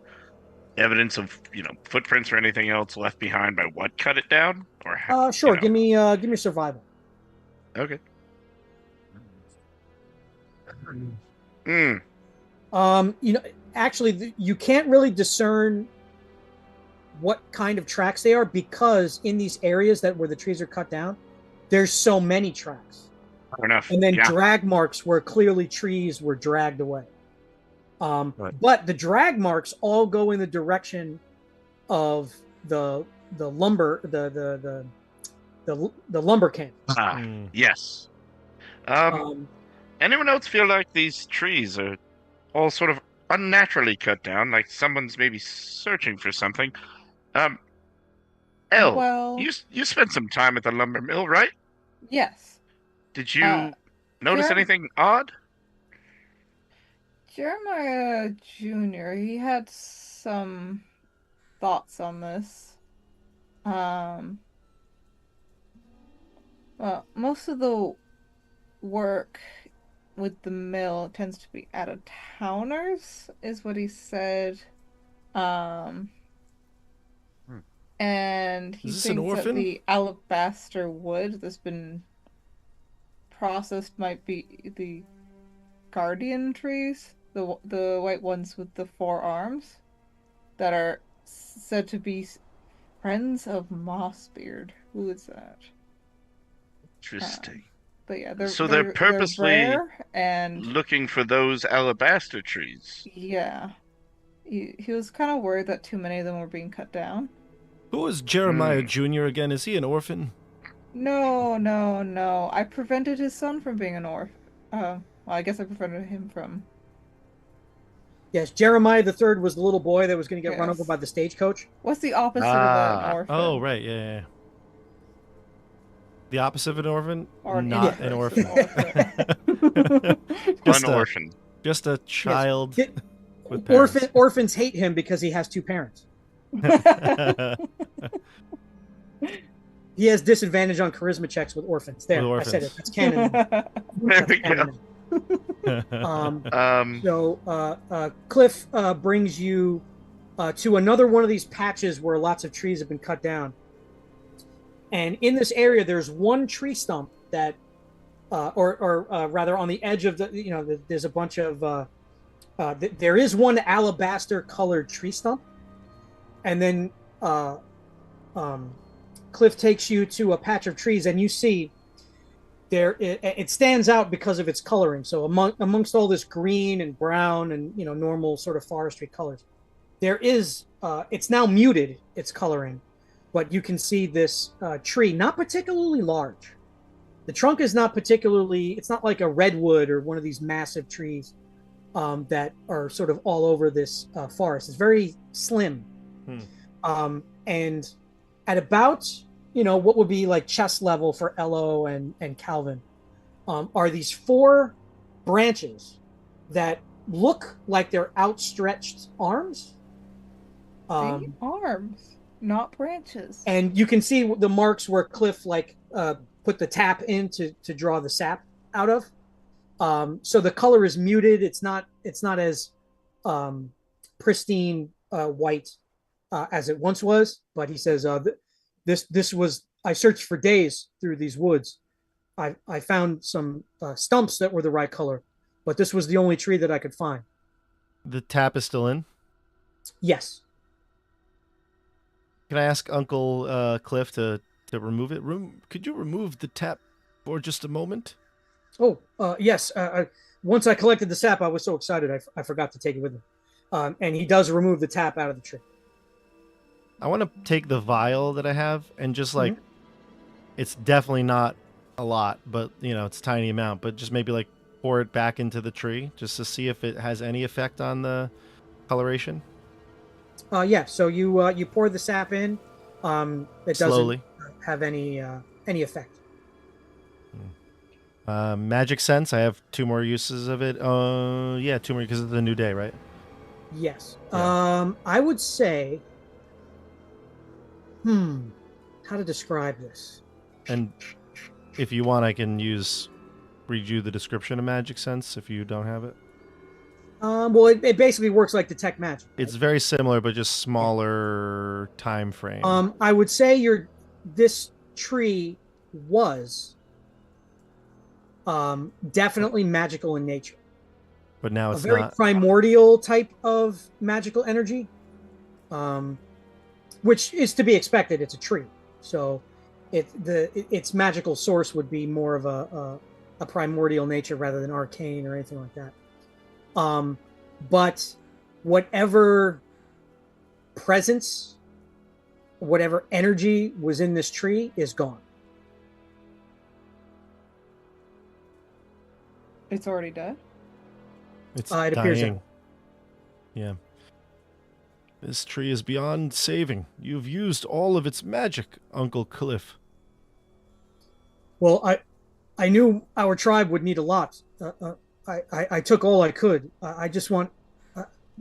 evidence of, footprints or anything else left behind by what cut it down? Or Sure. Give me survival. Okay. Actually, you can't really discern what kind of tracks they are because in these areas where the trees are cut down, there's so many tracks. Fair enough. And then Yeah. drag marks where clearly trees were dragged away. Right. But the drag marks all go in the direction of the lumber the lumber camp. Yes. Anyone else feel like these trees are all sort of unnaturally cut down, like someone's maybe searching for something? Elle, Well, you spent some time at the lumber mill, right? yes. Did you notice Jer- anything odd? Jeremiah Jr., he had some thoughts on this. Well, most of the work with the mill tends to be out of towners, is what he said. And he Is this an thinks that orphan? the alabaster wood that's been processed might be the guardian trees, the white ones with the 4 arms, that are said to be friends of Mossbeard. Who is that? Interesting. But yeah, They're purposely rare, and looking for those alabaster trees. yeah, he was kind of worried that too many of them were being cut down. Who is Jeremiah Jr. again? Is he an orphan? No. I prevented his son from being an orphan. Well, I guess I prevented him from. Yes, Jeremiah the Third was the little boy that was going to get run Yes. over by the stagecoach. What's the opposite of an orphan? Oh, right. Yeah. The opposite of an orphan? Or Not an orphan. An orphan. Just a child Yes. with parents. Orphans hate him because he has 2 parents. He has disadvantage on charisma checks with orphans. There, With I said orphans. it. That's canon. There we go. So Cliff brings you to another one of these patches where lots of trees have been cut down. And in this area, there's one tree stump that, or rather on the edge of there's a bunch of, there is one alabaster colored tree stump. And then Cliff takes you to a patch of trees and you see it stands out because of its coloring. So amongst all this green and brown and normal sort of forestry colors, there is it's now muted, its coloring, but you can see this tree, not particularly large. The trunk is not particularly, it's not like a redwood or one of these massive trees that are sort of all over this forest. It's very slim. And at about what would be like chest level for Ello and Calvin are these 4 branches that look like they're outstretched arms. The arms, not branches. And you can see the marks where Cliff put the tap in to draw the sap out of. So the color is muted. It's not as pristine white as it once was, but he says this was, I searched for days through these woods. I found some stumps that were the right color, but this was the only tree that I could find. The tap is still in. Yes. Can I ask Uncle Cliff to remove it? Could you remove the tap for just a moment? Oh, yes. Once I collected the sap, I was so excited I forgot to take it with me. And he does remove the tap out of the tree. I want to take the vial that I have and just like, it's definitely not a lot, but it's a tiny amount, but just maybe like pour it back into the tree just to see if it has any effect on the coloration. Yeah. So you pour the sap in. It Slowly. doesn't have any effect. Magic sense. I have 2 more uses of it. Yeah, 2 more because of the new day, right? Yes. Yeah. I would say, how to describe this? And if you want, I can read you the description of magic sense if you don't have it. Well, it basically works like detect magic. Right? It's very similar, but just smaller time frame. I would say this tree was definitely magical in nature. But now it's a very not. Primordial type of magical energy, which is to be expected. It's a tree, so its magical source would be more of a primordial nature rather than arcane or anything like that. But whatever presence, whatever energy was in this tree is gone. It's already dead? It's it appears dying. that. Yeah. This tree is beyond saving. You've used all of its magic, Uncle Cliff. Well, I knew our tribe would need a lot. I took all I could. I just want.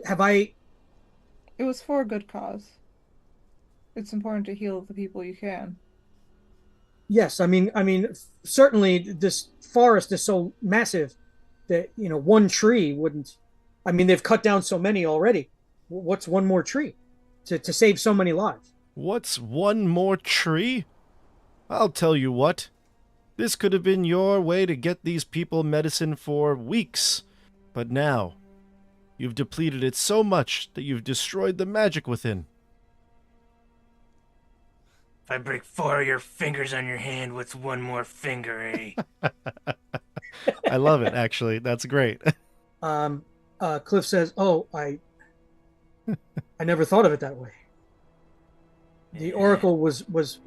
Have I? It was for a good cause. It's important to heal the people you can. Yes, I mean, certainly this forest is so massive that one tree wouldn't. I mean, they've cut down so many already. What's one more tree to save so many lives? What's one more tree? I'll tell you what. This could have been your way to get these people medicine for weeks. But now, you've depleted it so much that you've destroyed the magic within. If I break 4 of your fingers on your hand, what's one more finger, eh? I love it, actually. That's great. Cliff says, "Oh, I never thought of it that way. The Oracle was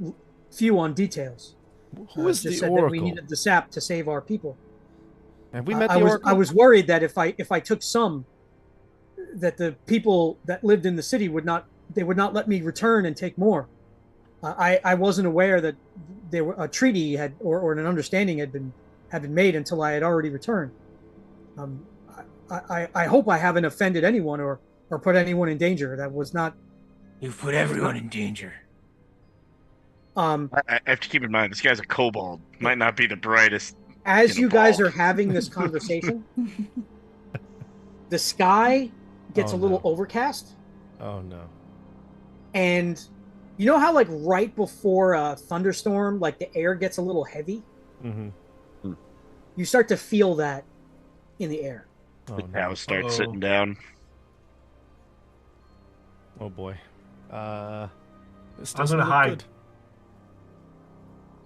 few on details. Who is just the said Oracle? that we needed the sap to save our people. Have we met the I Oracle? was worried that if I took some, that the people that lived in the city would not let me return and take more. I wasn't aware that a treaty had or an understanding had been made until I had already returned. I hope I haven't offended anyone or put anyone in danger. That was not. You've put everyone in danger. I have to keep in mind this guy's a kobold. Might not be the brightest. As you guys are having this conversation, the sky gets a little overcast. Oh no! And you know how, like, right before a thunderstorm, like, the air gets a little heavy? Mm-hmm. You start to feel that in the air. Oh, The no. cows start sitting down. Oh boy. This I'm doesn't gonna look hide. good.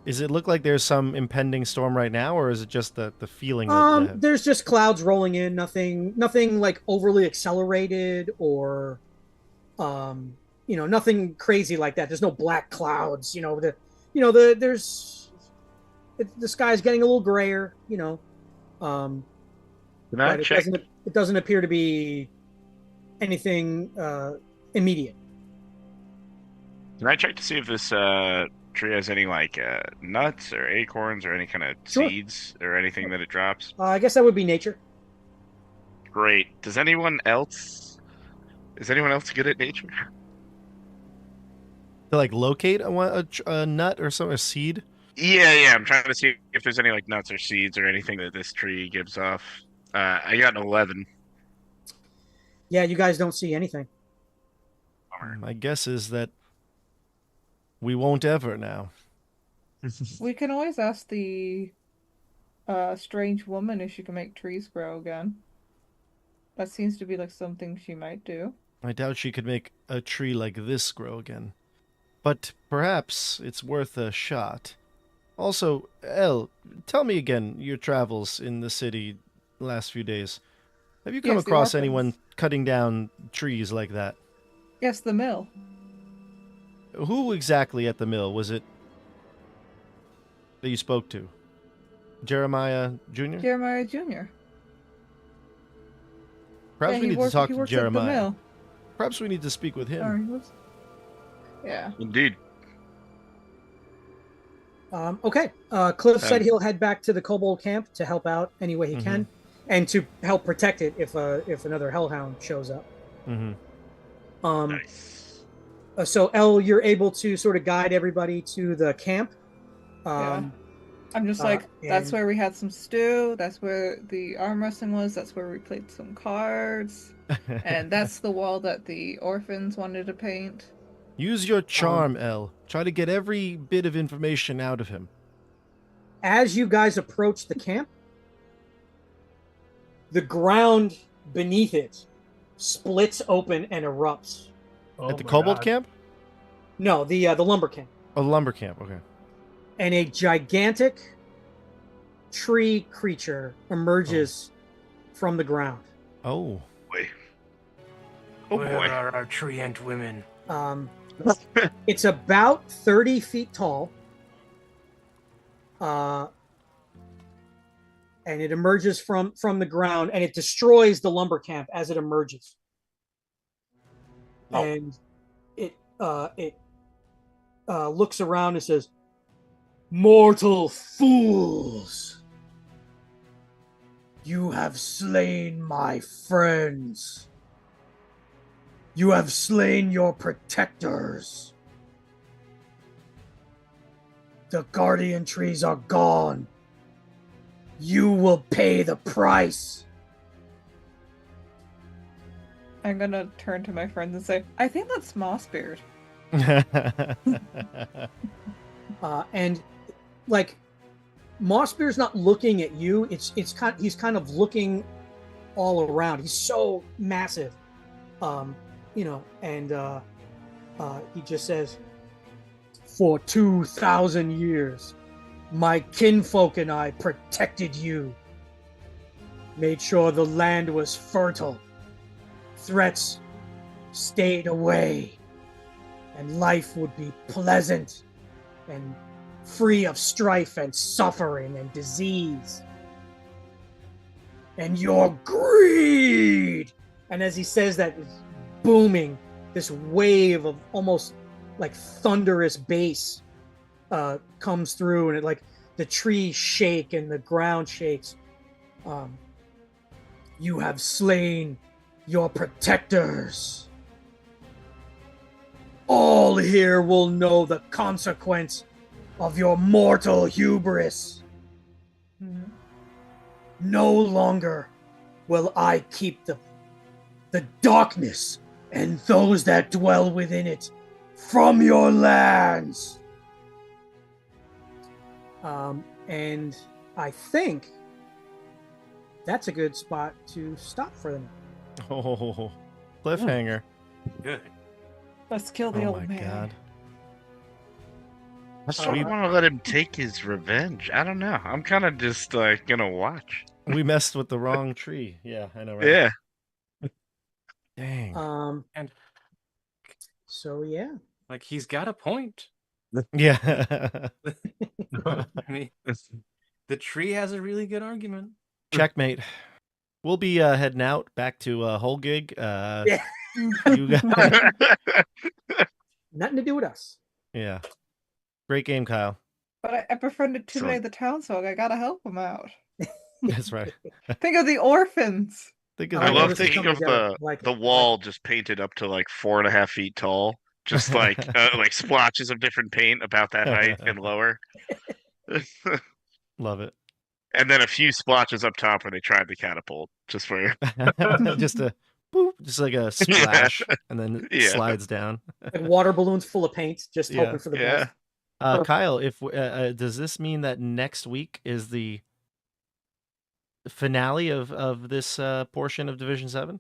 Does it look like there's some impending storm right now, or is it just the feeling of the... There's just clouds rolling in, nothing like overly accelerated or nothing crazy like that. There's no black clouds, there's the sky's getting a little grayer, Can I but check? it doesn't appear to be anything immediate. Can I check to see if this tree has any like nuts or acorns or any kind of Sure. seeds or anything that it drops? I guess that would be nature. Great. Is anyone else good at nature? To like locate a nut or something, a seed? Yeah. I'm trying to see if there's any like nuts or seeds or anything that this tree gives off. I got an 11. Yeah, you guys don't see anything. My guess is that we won't ever now. We can always ask the strange woman if she can make trees grow again. That seems to be like something she might do. I doubt she could make a tree like this grow again. But perhaps it's worth a shot. Also, Elle, tell me again your travels in the city the last few days. Have you come Yes, the across orphans. anyone cutting down trees like that? Yes, the mill. Who exactly at the mill was it that you spoke to? Jeremiah Jr.? Jeremiah Jr. Perhaps Yeah, we he need to works- talk he to works at the Jeremiah. mill. Perhaps we need to speak with him. Sorry, whoops. Yeah. Indeed. Okay. Cliff said Um, he'll head back to the Kobold camp to help out any way he can, and to help protect it if another Hellhound shows up. Mm-hmm. Nice. So Elle, you're able to sort of guide everybody to the camp. Yeah. I'm just like, that's and- where we had some stew. That's where the arm wrestling was. That's where we played some cards. And that's the wall that the orphans wanted to paint. Use your charm, Elle. Try to get every bit of information out of him. As you guys approach the camp, the ground beneath it splits open and erupts. At the Kobold camp? No, the lumber camp. Oh, the lumber camp. Okay. And a gigantic tree creature emerges from the ground. Oh. Boy. Oh Where boy. are our treant women? It's about 30 feet tall. And it emerges from the ground, and it destroys the lumber camp as it emerges. Oh. And it looks around and says, "Mortal fools! You have slain my friends. You have slain your protectors. The guardian trees are gone. You will pay the price." I'm gonna turn to my friends and say, I think that's Mossbeard. And like Mossbeard's not looking at you. He's kind of looking all around. He's so massive, and he just says, "For 2,000 years, my kinfolk and I protected you, made sure the land was fertile, threats stayed away, and life would be pleasant and free of strife and suffering and disease. And your greed!" And as he says that, it's booming, this wave of almost like thunderous bass comes through, and it like the trees shake and the ground shakes. You have slain your protectors. All here will know the consequence of your mortal hubris. No longer will I keep the darkness and those that dwell within it from your lands. And I think that's a good spot to stop for them. Oh, cliffhanger. Good. Let's kill the Oh old my man. god. I sort of want to let him take his revenge. I don't know. I'm kind of just like gonna watch. We messed with the wrong tree. Yeah, I know, right? Yeah. Dang. And So yeah. like he's got a point. Yeah. I mean, the tree has a really good argument. Checkmate. We'll be heading out back to Holgig. Yeah. You guys... Nothing to do with us. Yeah. Great game, Kyle. But I befriended too So- many of the townsfolk. I gotta help them out. That's right. Think of the orphans. Think of I I that. love love this is thinking coming of together. Like- the wall just painted up to like 4.5 feet tall, just like splotches of different paint about that height and lower, Love it. and then a few splotches up top where they tried the catapult, just for Just a boop, just like a splash, and then it Yeah. slides down. Like water balloons full of paint, just Yeah. hoping for the Yeah. best. Kyle, if does this mean that next week is the finale of this portion of Division 7?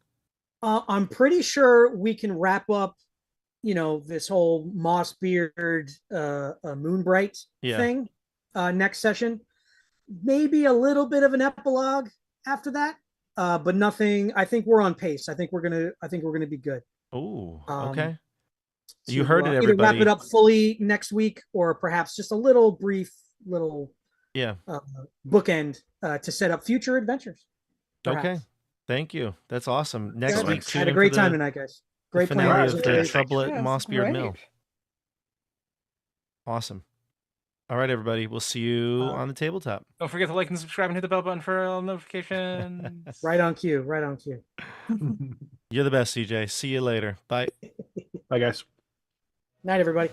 I'm pretty sure we can wrap up, this whole Mossbeard, Moonbright Yeah. thing next session. Maybe a little bit of an epilogue after that, but nothing. I think we're on pace. I think we're gonna be good. Oh, Um, okay. You to, heard it, either everybody. wrap it up fully next week, or perhaps just a little brief Yeah. bookend to set up future adventures. Okay. perhaps. Thank you. That's awesome. Next Excellent. week, I tune had a in great for time the tonight, guys. Great finale playing. of As the always. Trouble at Yes, Mossbeard Mill. great. Awesome. All right, everybody. We'll see you on the tabletop. Don't forget to like and subscribe and hit the bell button for all notifications. Right on cue. Right on cue. You're the best, CJ. See you later. Bye. Bye, guys. Night, everybody.